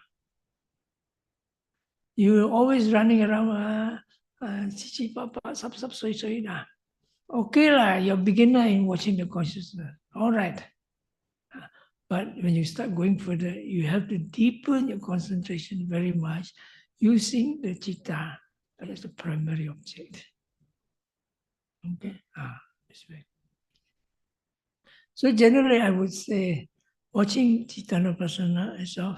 You're always running around, chichi papa, sap soy na. Okay lah, you're beginner in watching the consciousness. All right. But when you start going further, you have to deepen your concentration very much using the citta as the primary object. Okay? This way. So generally, I would say watching Cittanupassana is of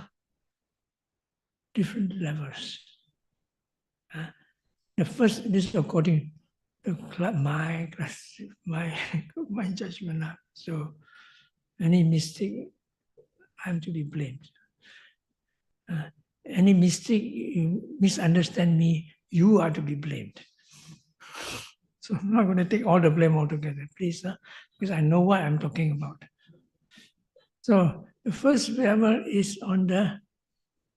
different levels. The first, this is according to my judgment. So any mistake, I'm to be blamed. Any mistake, you misunderstand me, you are to be blamed. So I'm not going to take all the blame altogether, please, because I know what I'm talking about. So the first level is on the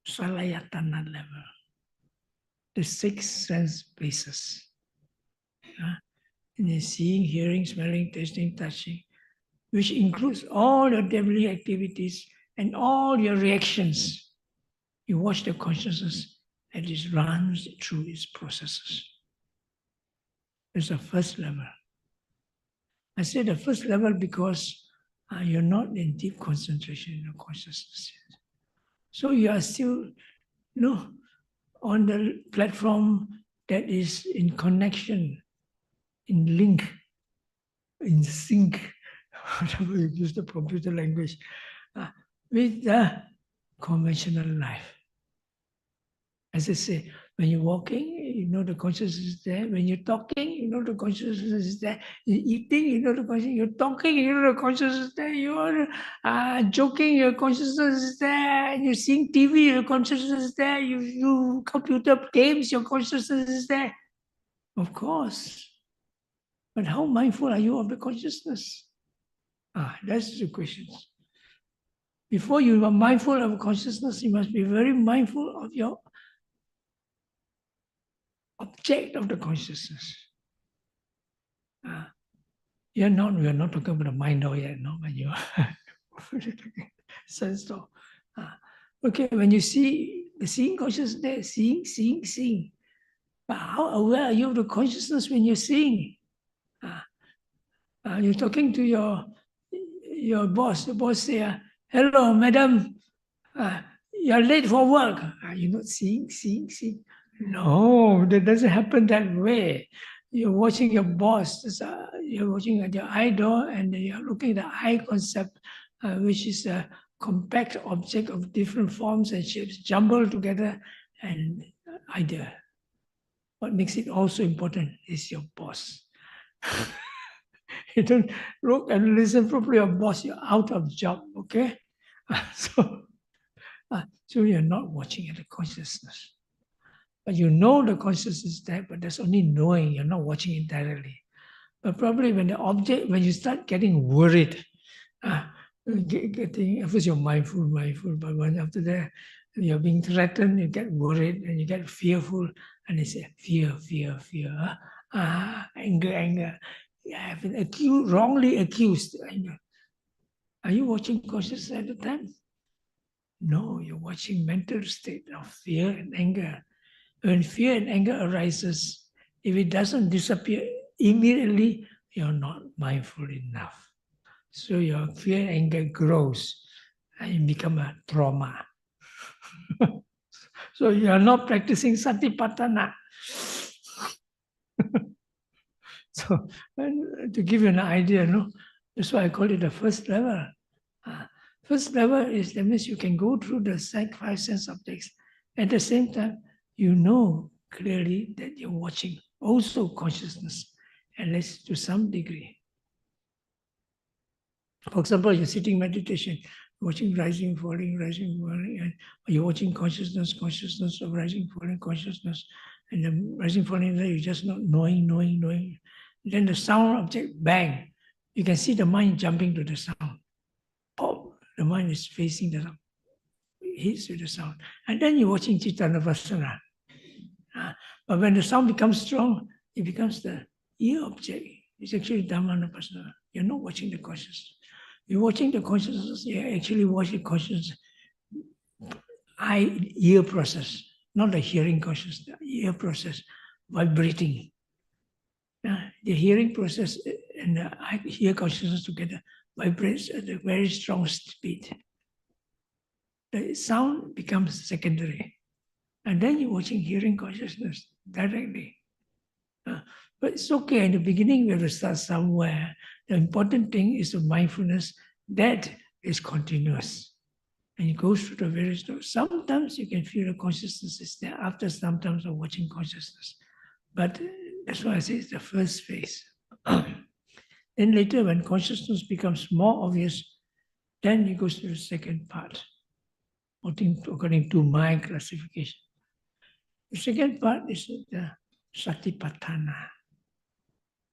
Salayatana level, the 6 sense bases. In seeing, hearing, smelling, tasting, touching, which includes all your daily activities and all your reactions. You watch the consciousness as it runs through its processes. It's the first level. I say the first level because you're not in deep concentration in the consciousness yet. So you are still on the platform that is in connection, in link, in sync, whatever you use the computer language, with the conventional life. As I say, when you're walking, you know the consciousness is there. When you're talking, you know the consciousness is there. You're eating, you know the consciousness. You're talking, you know the consciousness is there. You're joking, your consciousness is there. You're seeing TV, your consciousness is there. You computer games, your consciousness is there. Of course. But how mindful are you of the consciousness? That's the question. Before you are mindful of consciousness, you must be very mindful of your object of the consciousness. We are not talking about the mind door yet, no, but you sense door. Okay, when you see the seeing consciousness there, seeing. But how aware are you of the consciousness when you're seeing? You're talking to your boss. The boss say, "Hello, madam, you're late for work." You're not seeing. No, that doesn't happen that way. You're watching your boss, you're watching at your idol, and you're looking at the eye concept, which is a compact object of different forms and shapes jumbled together, and idea. What makes it also important is your boss. You don't look and listen properly, your boss, you're out of job, okay? So you're not watching at the consciousness. But you know the consciousness is there, but that's only knowing, you're not watching it directly. But probably when when you start getting worried, getting, at first you're mindful, but when after that you're being threatened, you get worried and you get fearful, and they say, fear. Anger. You have been wrongly accused. Anger. Are you watching consciousness at the time? No, you're watching mental state of fear and anger. When fear and anger arises, if it doesn't disappear immediately, you're not mindful enough. So your fear and anger grows and you become a trauma. So you are not practicing Satipaṭṭhāna. So to give you an idea, no, that's why I call it the first level. First level is, that means you can go through the five sense objects. At the same time, you know clearly that you're watching also consciousness, at least to some degree. For example, you're sitting meditation, watching rising, falling, and you're watching consciousness of rising, falling, consciousness, and the rising, falling, you're just not knowing. Then the sound object, bang, you can see the mind jumping to the sound. Pop, the mind is facing the sound, it hits with the sound. And then you're watching Citta-Nupassana. But when the sound becomes strong, it becomes the ear object. It's actually Dhamma-Nupassana. You're not watching the consciousness. You're watching the consciousness, you're actually watching consciousness, ear process, not the hearing consciousness, the ear process, vibrating. The hearing process and the ear consciousness together vibrates at a very strong speed. The sound becomes secondary. And then you're watching hearing consciousness directly. But it's okay, in the beginning we have to start somewhere. The important thing is the mindfulness that is continuous. And it goes through the various doors. Sometimes you can feel the consciousness is there after sometimes of watching consciousness. But that's why I say it's the first phase. Then later when consciousness becomes more obvious, then it goes to the second part, according to my classification. The second part is the Satipaṭṭhāna.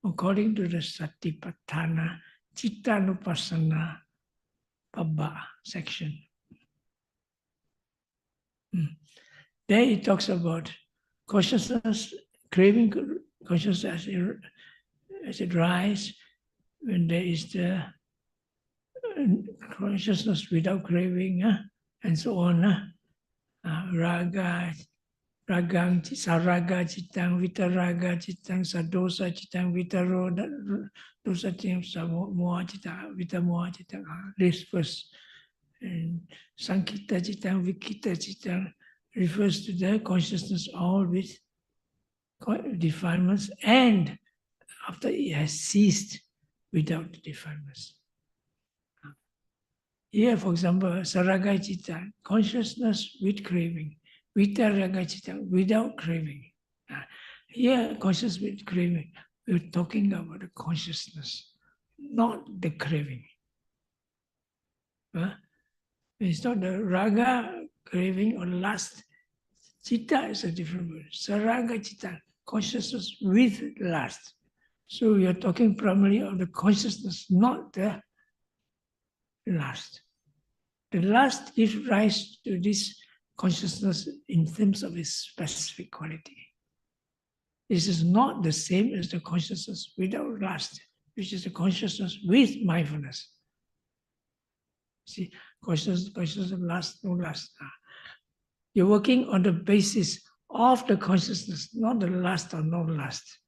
According to the Satipaṭṭhāna, Citta-Nupassana Pabba section. There it talks about consciousness, craving consciousness as it rises, when there is the consciousness without craving, and so on. Raga, ragang, saraga cittang, vitaraga cittang, sadosa cittang, vitaro, dosa cittang, samoha cittang, vitamoha cittang. This first. And sankita cittang, vikita cittang refers to the consciousness all with defilements, and after it has ceased without defilements. Here, for example, saraga citta, consciousness with craving. Vitaraga citta, without craving. Here, consciousness with craving. We're talking about the consciousness, not the craving. It's not the raga, craving, or lust. Citta is a different word. Saraga citta, consciousness with lust. So we are talking primarily of the consciousness, not the lust. The lust gives rise to this consciousness in terms of its specific quality. This is not the same as the consciousness without lust, which is the consciousness with mindfulness. See, consciousness of lust, no lust. You're working on the basis of the consciousness, not the lust or no lust.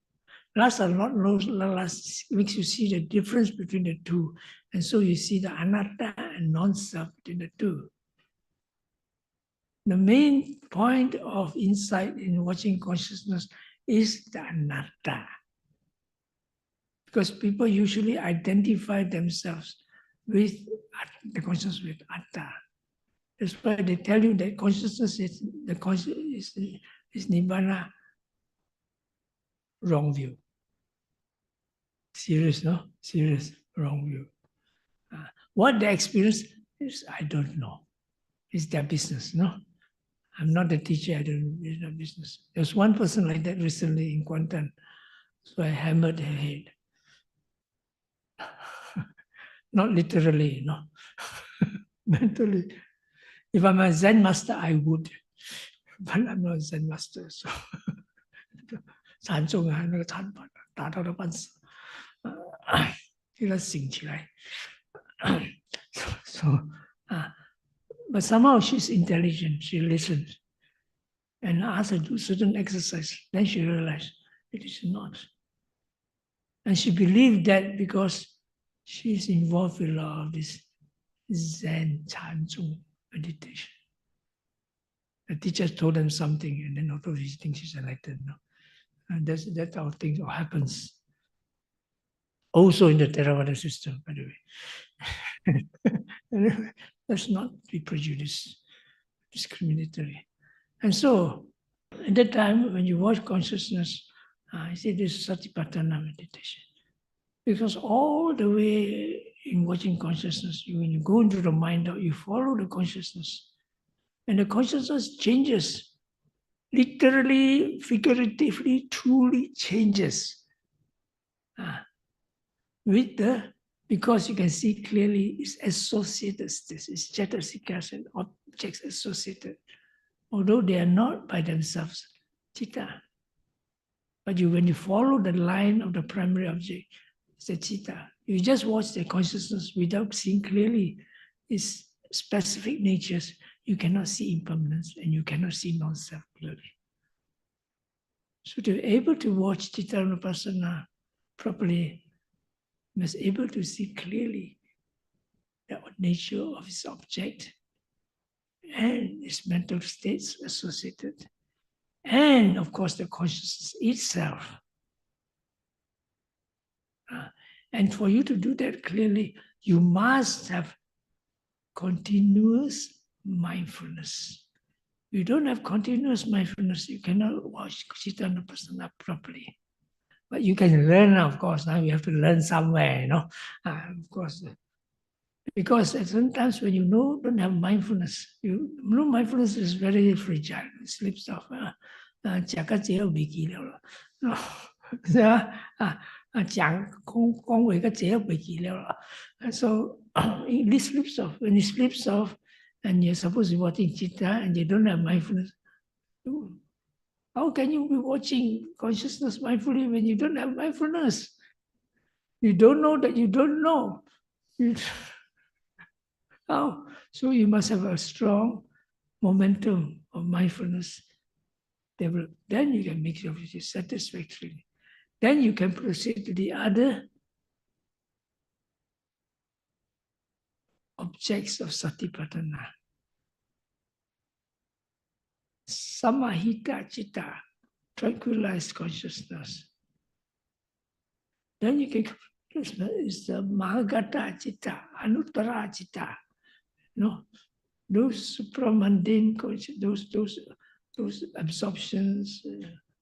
Lust or not lust makes you see the difference between the two. And so you see the anatta and non-self between the two. The main point of insight in watching consciousness is the anatta. Because people usually identify themselves with the consciousness with Atta. That's why they tell you that consciousness is the consciousness is Nibbana. Wrong view. Serious, no? Serious, wrong view. What they experience is, I don't know. It's their business, no? I'm not a teacher, I don't know, it's their business. There's one person like that recently in Kuantan, so I hammered her head. Not literally, no. Mentally. If I'm a Zen master, I would. But I'm not a Zen master, so 禅宗啊，那个禅法达到了半死，给他醒起来。So, but somehow she's intelligent. She listened and asked her to do certain exercise. Then she realized it is not. And she believed that because she's involved with a lot of this Zen Chanzong meditation. The teacher told them something, and then although she thinks she's enlightened, no. And that's how things happens. Also in the Theravada system, by the way. Anyway, let's not be prejudiced, discriminatory. And so, at that time, when you watch consciousness, I say this is Satipaṭṭhāna meditation. Because all the way in watching consciousness, when you go into the mind, you follow the consciousness. And the consciousness changes. Literally, figuratively, truly changes. Because you can see clearly it's associated, it's cetasikas and objects associated. Although they are not by themselves, citta. But when you follow the line of the primary object, it's the citta. You just watch the consciousness without seeing clearly its specific natures, you cannot see impermanence and you cannot see non-self clearly. So to be able to watch citta anupassana properly, you must be able to see clearly the nature of its object and its mental states associated. And of course, the consciousness itself. And for you to do that clearly, you must have continuous mindfulness. You don't have continuous mindfulness, you cannot watch citta anupassana properly. But you can learn, of course. Now you have to learn somewhere, you know. Of course, because sometimes when you don't have mindfulness, mindfulness is very fragile. It slips off. So it slips off. When it slips off, and you're supposed to be watching citta, and you don't have mindfulness, how can you be watching consciousness mindfully when you don't have mindfulness? You don't know that you don't know. How? So you must have a strong momentum of mindfulness develop. Then you can make your vision satisfactorily. Then you can proceed to the other objects of Satipaṭṭhāna. Samahita citta, tranquilized consciousness. Then you can, it's the Mahagata citta, Anuttara citta. No, those supramundane consciousness, those absorptions,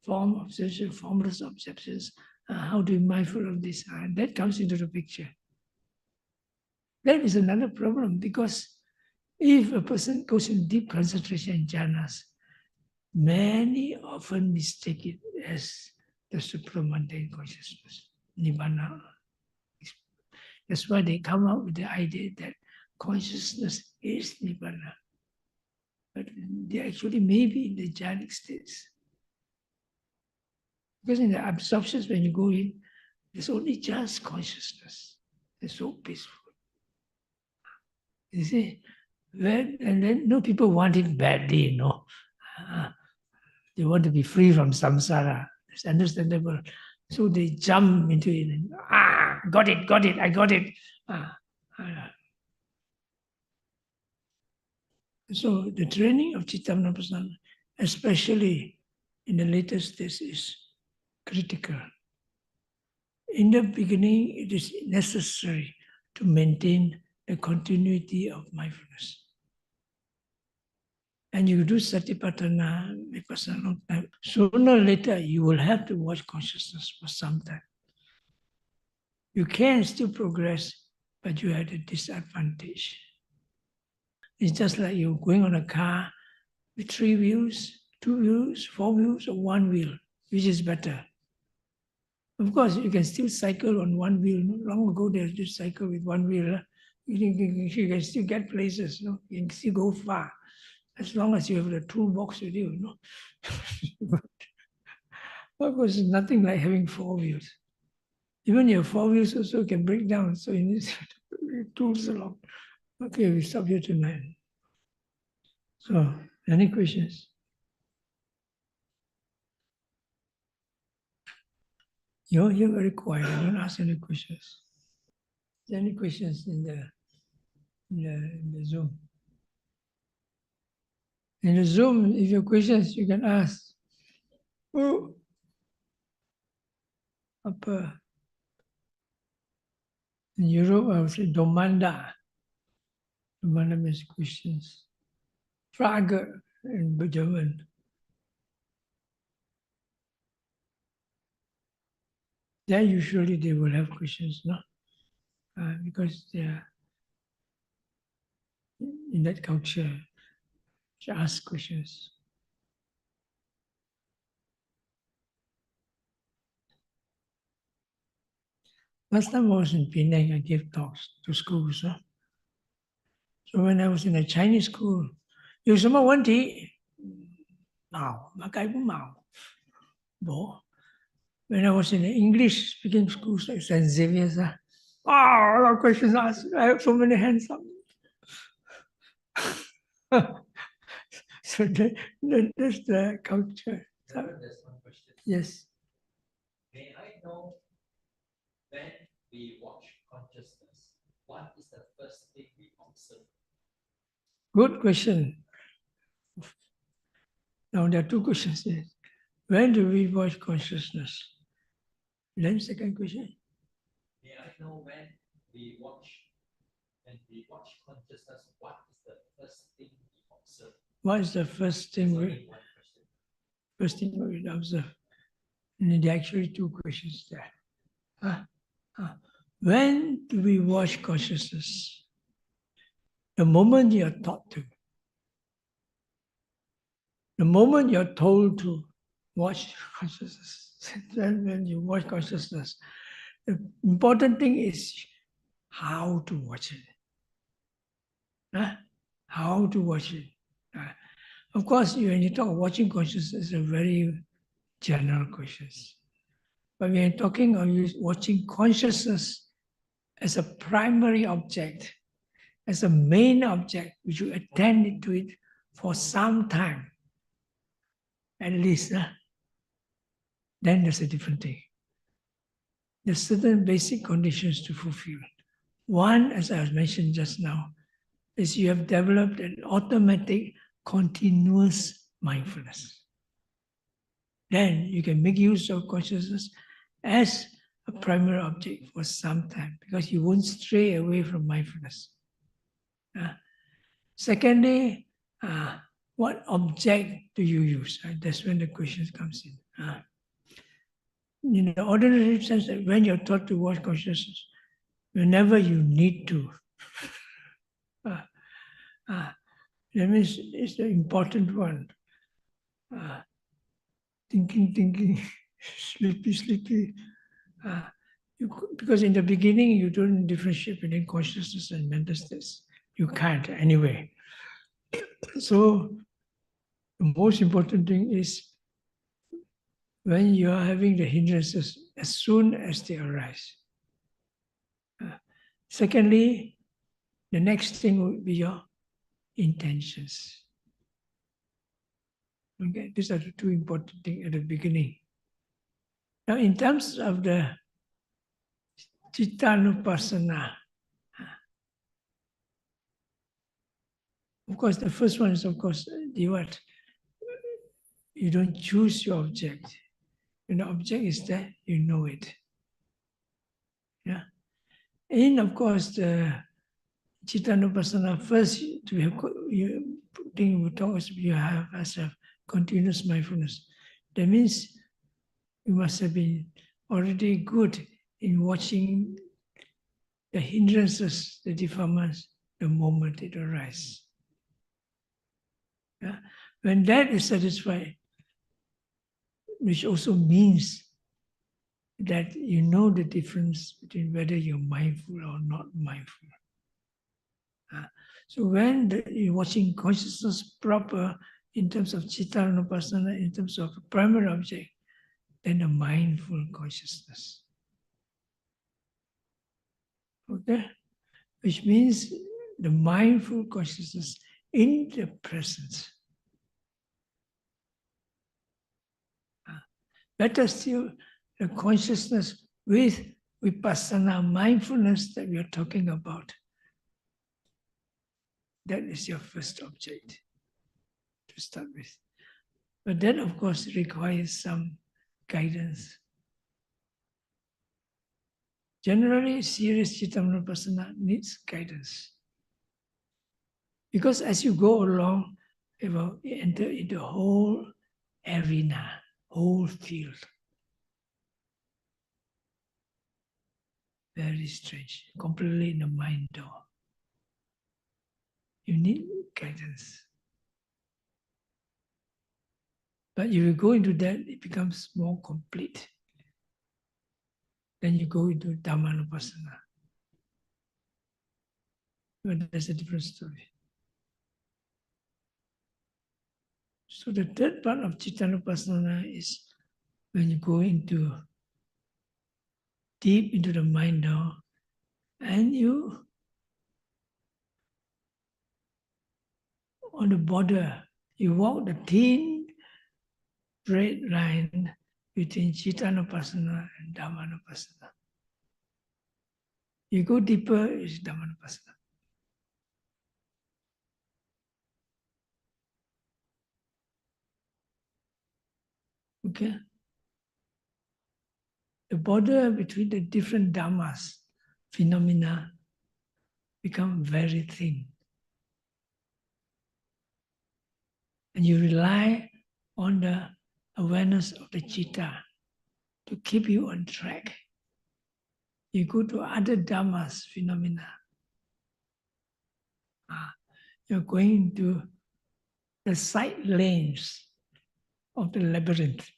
form obsession, formless obsessions. How to be mindful of this? And that comes into the picture. That is another problem, because if a person goes in deep concentration in jhanas, many often mistake it as the supramundane consciousness, nibbana. That's why they come up with the idea that consciousness is nibbana. But they actually may be in the jhanic states. Because in the absorptions, when you go in, there's only just consciousness. It's so peaceful. You see? And then people want it badly, you know. They want to be free from samsara. It's understandable. So they jump into it and, got it, I got it. So the training of citta anupassana, especially in the later stage, is critical. in the beginning, it is necessary to maintain the continuity of mindfulness. And you do Satipaṭṭhāna, Vipassana long time. Sooner or later, you will have to watch consciousness for some time. You can still progress, but you have a disadvantage. It's just like you're going on a car with 3 wheels, 2 wheels, 4 wheels, or 1 wheel, which is better. Of course, you can still cycle on 1 wheel. Long ago, they used to cycle with 1 wheel. You can still get places. You can still go far, as long as you have the toolbox with you. Of course, it's nothing like having 4 wheels. Even your 4 wheels also can break down, so you need tools along. Okay, we stop here tonight. So, any questions? You're very quiet. I don't ask any questions. Is there any questions in the Zoom? In the Zoom, if you have questions, you can ask. Oh, in Europe, I would say domanda. Domanda means questions. Frage in German. There usually they will have questions, no? Because they are in that culture to ask questions. Last time I was in Penang, I gave talks to schools. Huh? So when I was in a Chinese school, 有什么问题？冇，乜計都冇。冇。When I was in an English speaking school like St. Xavier's, a lot of questions asked. I have so many hands up. So that's the culture. So, there's one question. Yes. May I know when we watch consciousness, what is the first thing we observe? Good question. Now there are 2 questions here. When do we watch consciousness? Then second question. May I know when we watch consciousness, what is the first thing we observe? What is the first thing we observe? And there are actually 2 questions there. When do we watch consciousness? The moment you are taught to. The moment you're told to watch consciousness, then when you watch consciousness, the important thing is how to watch it. How to watch it. Of course, when you talk watching consciousness, it's a very general question. But when you're talking of watching consciousness as a primary object, as a main object, which you attend to it for some time, at least, then there's a different thing. There's certain basic conditions to fulfill. One, as I mentioned just now, is you have developed an automatic, continuous mindfulness. Then you can make use of consciousness as a primary object for some time because you won't stray away from mindfulness. Secondly, what object do you use? That's when the question comes in. In the ordinary sense, that when you're taught to watch consciousness, whenever you need to, that means it's the important one. Thinking, sleepy. Because in the beginning, you don't differentiate between consciousness and mental states. You can't anyway. So the most important thing is when you are having the hindrances, as soon as they arise. Secondly, the next thing would be your intentions. Okay, these are the 2 important things at the beginning. Now, in terms of the Cittanupassana, of course, the first one is, of course, the what? You don't choose your object. When the object is there, you know it. Yeah. And of course, the Chittanupassana, first to have thing we talk is you have as a continuous mindfulness. That means you must have been already good in watching the hindrances, the defilements, the moment it arises. Yeah? When that is satisfied, which also means that you know the difference between whether you're mindful or not mindful. So when you're watching consciousness proper in terms of Chittanupassana, in terms of primary object, then a mindful consciousness. Okay? Which means the mindful consciousness in the presence. Better still, the consciousness with vipassana mindfulness that we are talking about. That is your first object to start with. But that, of course, requires some guidance. Generally, serious Chittanupassana needs guidance. Because as you go along, you will enter into the whole arena, whole field. Very strange, completely in the mind door. You need guidance. But if you go into that, it becomes more complete. Then you go into Dhammanupassana. But that's a different story. So the third part of Chittanupassana is when you go into deep into the mind now, and you on the border, you walk the thin red line between Chittanupassana and Dhammanupassana. You go deeper, it's Dhammanupassana. Okay? The border between the different dhammas, phenomena, become very thin. And you rely on the awareness of the citta to keep you on track. You go to other dhammas, phenomena. You're going to the side lanes of the labyrinth.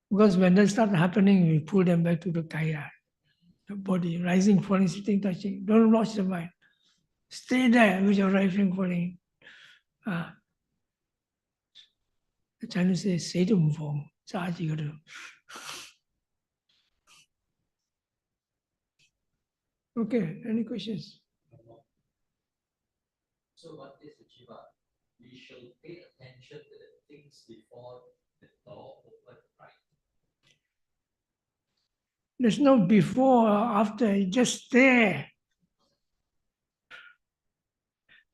Because when that starts happening, we pull them back to the kaya, the body, rising, falling, sitting, touching. Don't lose the mind. Stay there with your rising, falling. The Chinese say, "谁都唔放，揸住嗰度." Okay, any questions? So Bhante Sujiva, we shall pay attention to the things before the door open, right? There's no before or after, it's just there.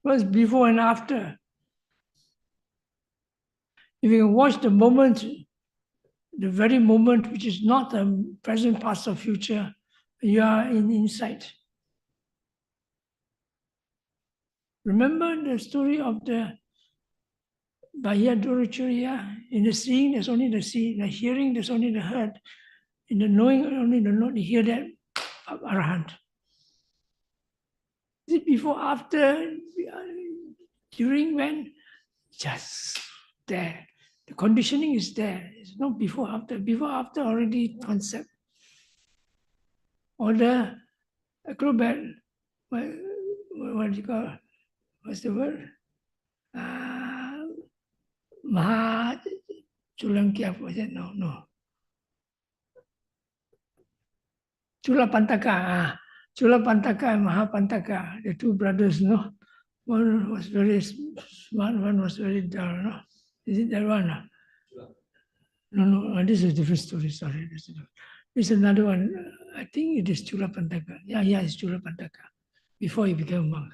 What's before and after? If you can watch the moment, the very moment which is not the present, past, or future, you are in insight. Remember the story of the Bahya Durachuriya? In the seeing, there's only the seeing. The hearing, there's only the heard. In the knowing, only the knowing. You hear that of Arahant. Is it before, after, during, when? Just there. The conditioning is there. It's not before, after. Before, after, already concept. Or the acrobat, what do you call? What's the word? Maha Chulankyap, was it? No. Chulapantaka. Chulapantaka and Mahapantaka, the two brothers, no? One was very smart, one was very dull, no? Is it that one? No, this is a different story, sorry. This is another one. I think it is Chulapantaka. Yeah, it's Chulapantaka. Before he became a monk.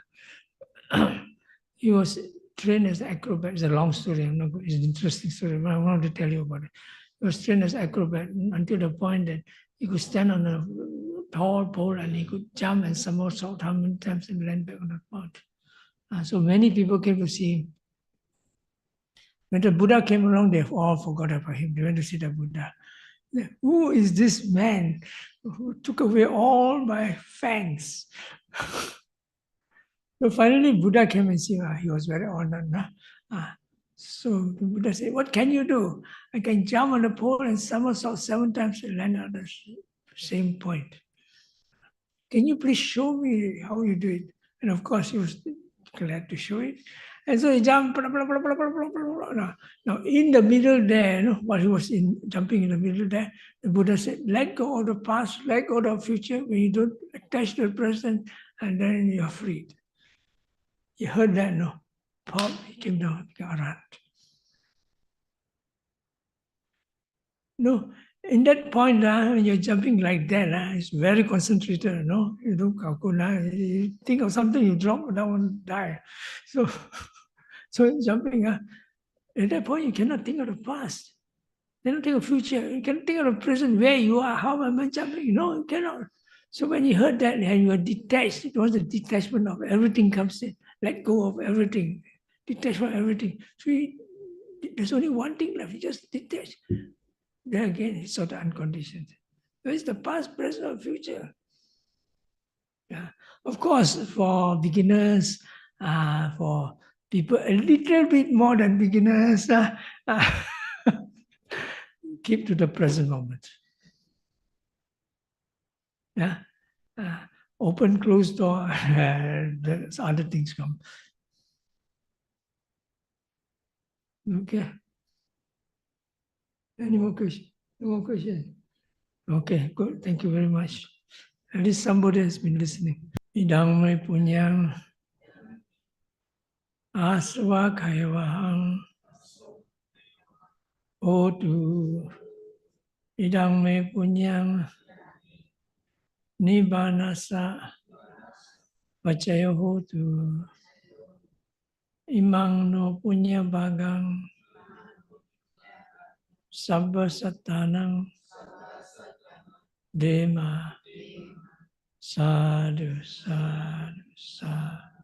He was trained as an acrobat. It's a long story. It's an interesting story, but I want to tell you about it. He was trained as acrobat until the point that he could stand on a tall pole and he could jump and somersault how many times and land back on the mount. So many people came to see him. When the Buddha came along, they all forgot about him. They went to see the Buddha. Who is this man who took away all my fangs? So finally, Buddha came and said, he was very honored. So the Buddha said, what can you do? I can jump on the pole and somersault 7 times and land on the same point. Can you please show me how you do it? And of course, he was glad to show it. And so he jumped. Blah, blah, blah, blah, blah, blah, blah, blah. Now, in the middle there, while he was jumping in the middle there, the Buddha said, let go of the past, let go of the future. When you don't attach to the present, and then you're freed. He heard that, no? Pop, he came down, got around. No, in that point, when you're jumping like that, it's very concentrated, no? You don't calculate, you think of something, you drop down, die. So, so jumping, at that point, you cannot think of the past. You cannot think of future. You cannot think of the present, where you are, how am I jumping? No, you cannot. So when you heard that and you are detached, it was the detachment of everything comes in. Let go of everything. Detach from everything. So there's only one thing left, you just detach. Then again, it's sort of unconditioned. Where is the past, present, or future? Yeah. Of course, for beginners, for people a little bit more than beginners, keep to the present moment. Yeah. Open, closed door, there's other things come. Okay. Any more questions? No more questions? Okay, good. Thank you very much. At least somebody has been listening. Idang me punyang aswa kayavahang otu. Idang me punyang nibbanasa pacaya hotu. Imang no punya bagang sabba satanang dema sadhu sadhu sadhu.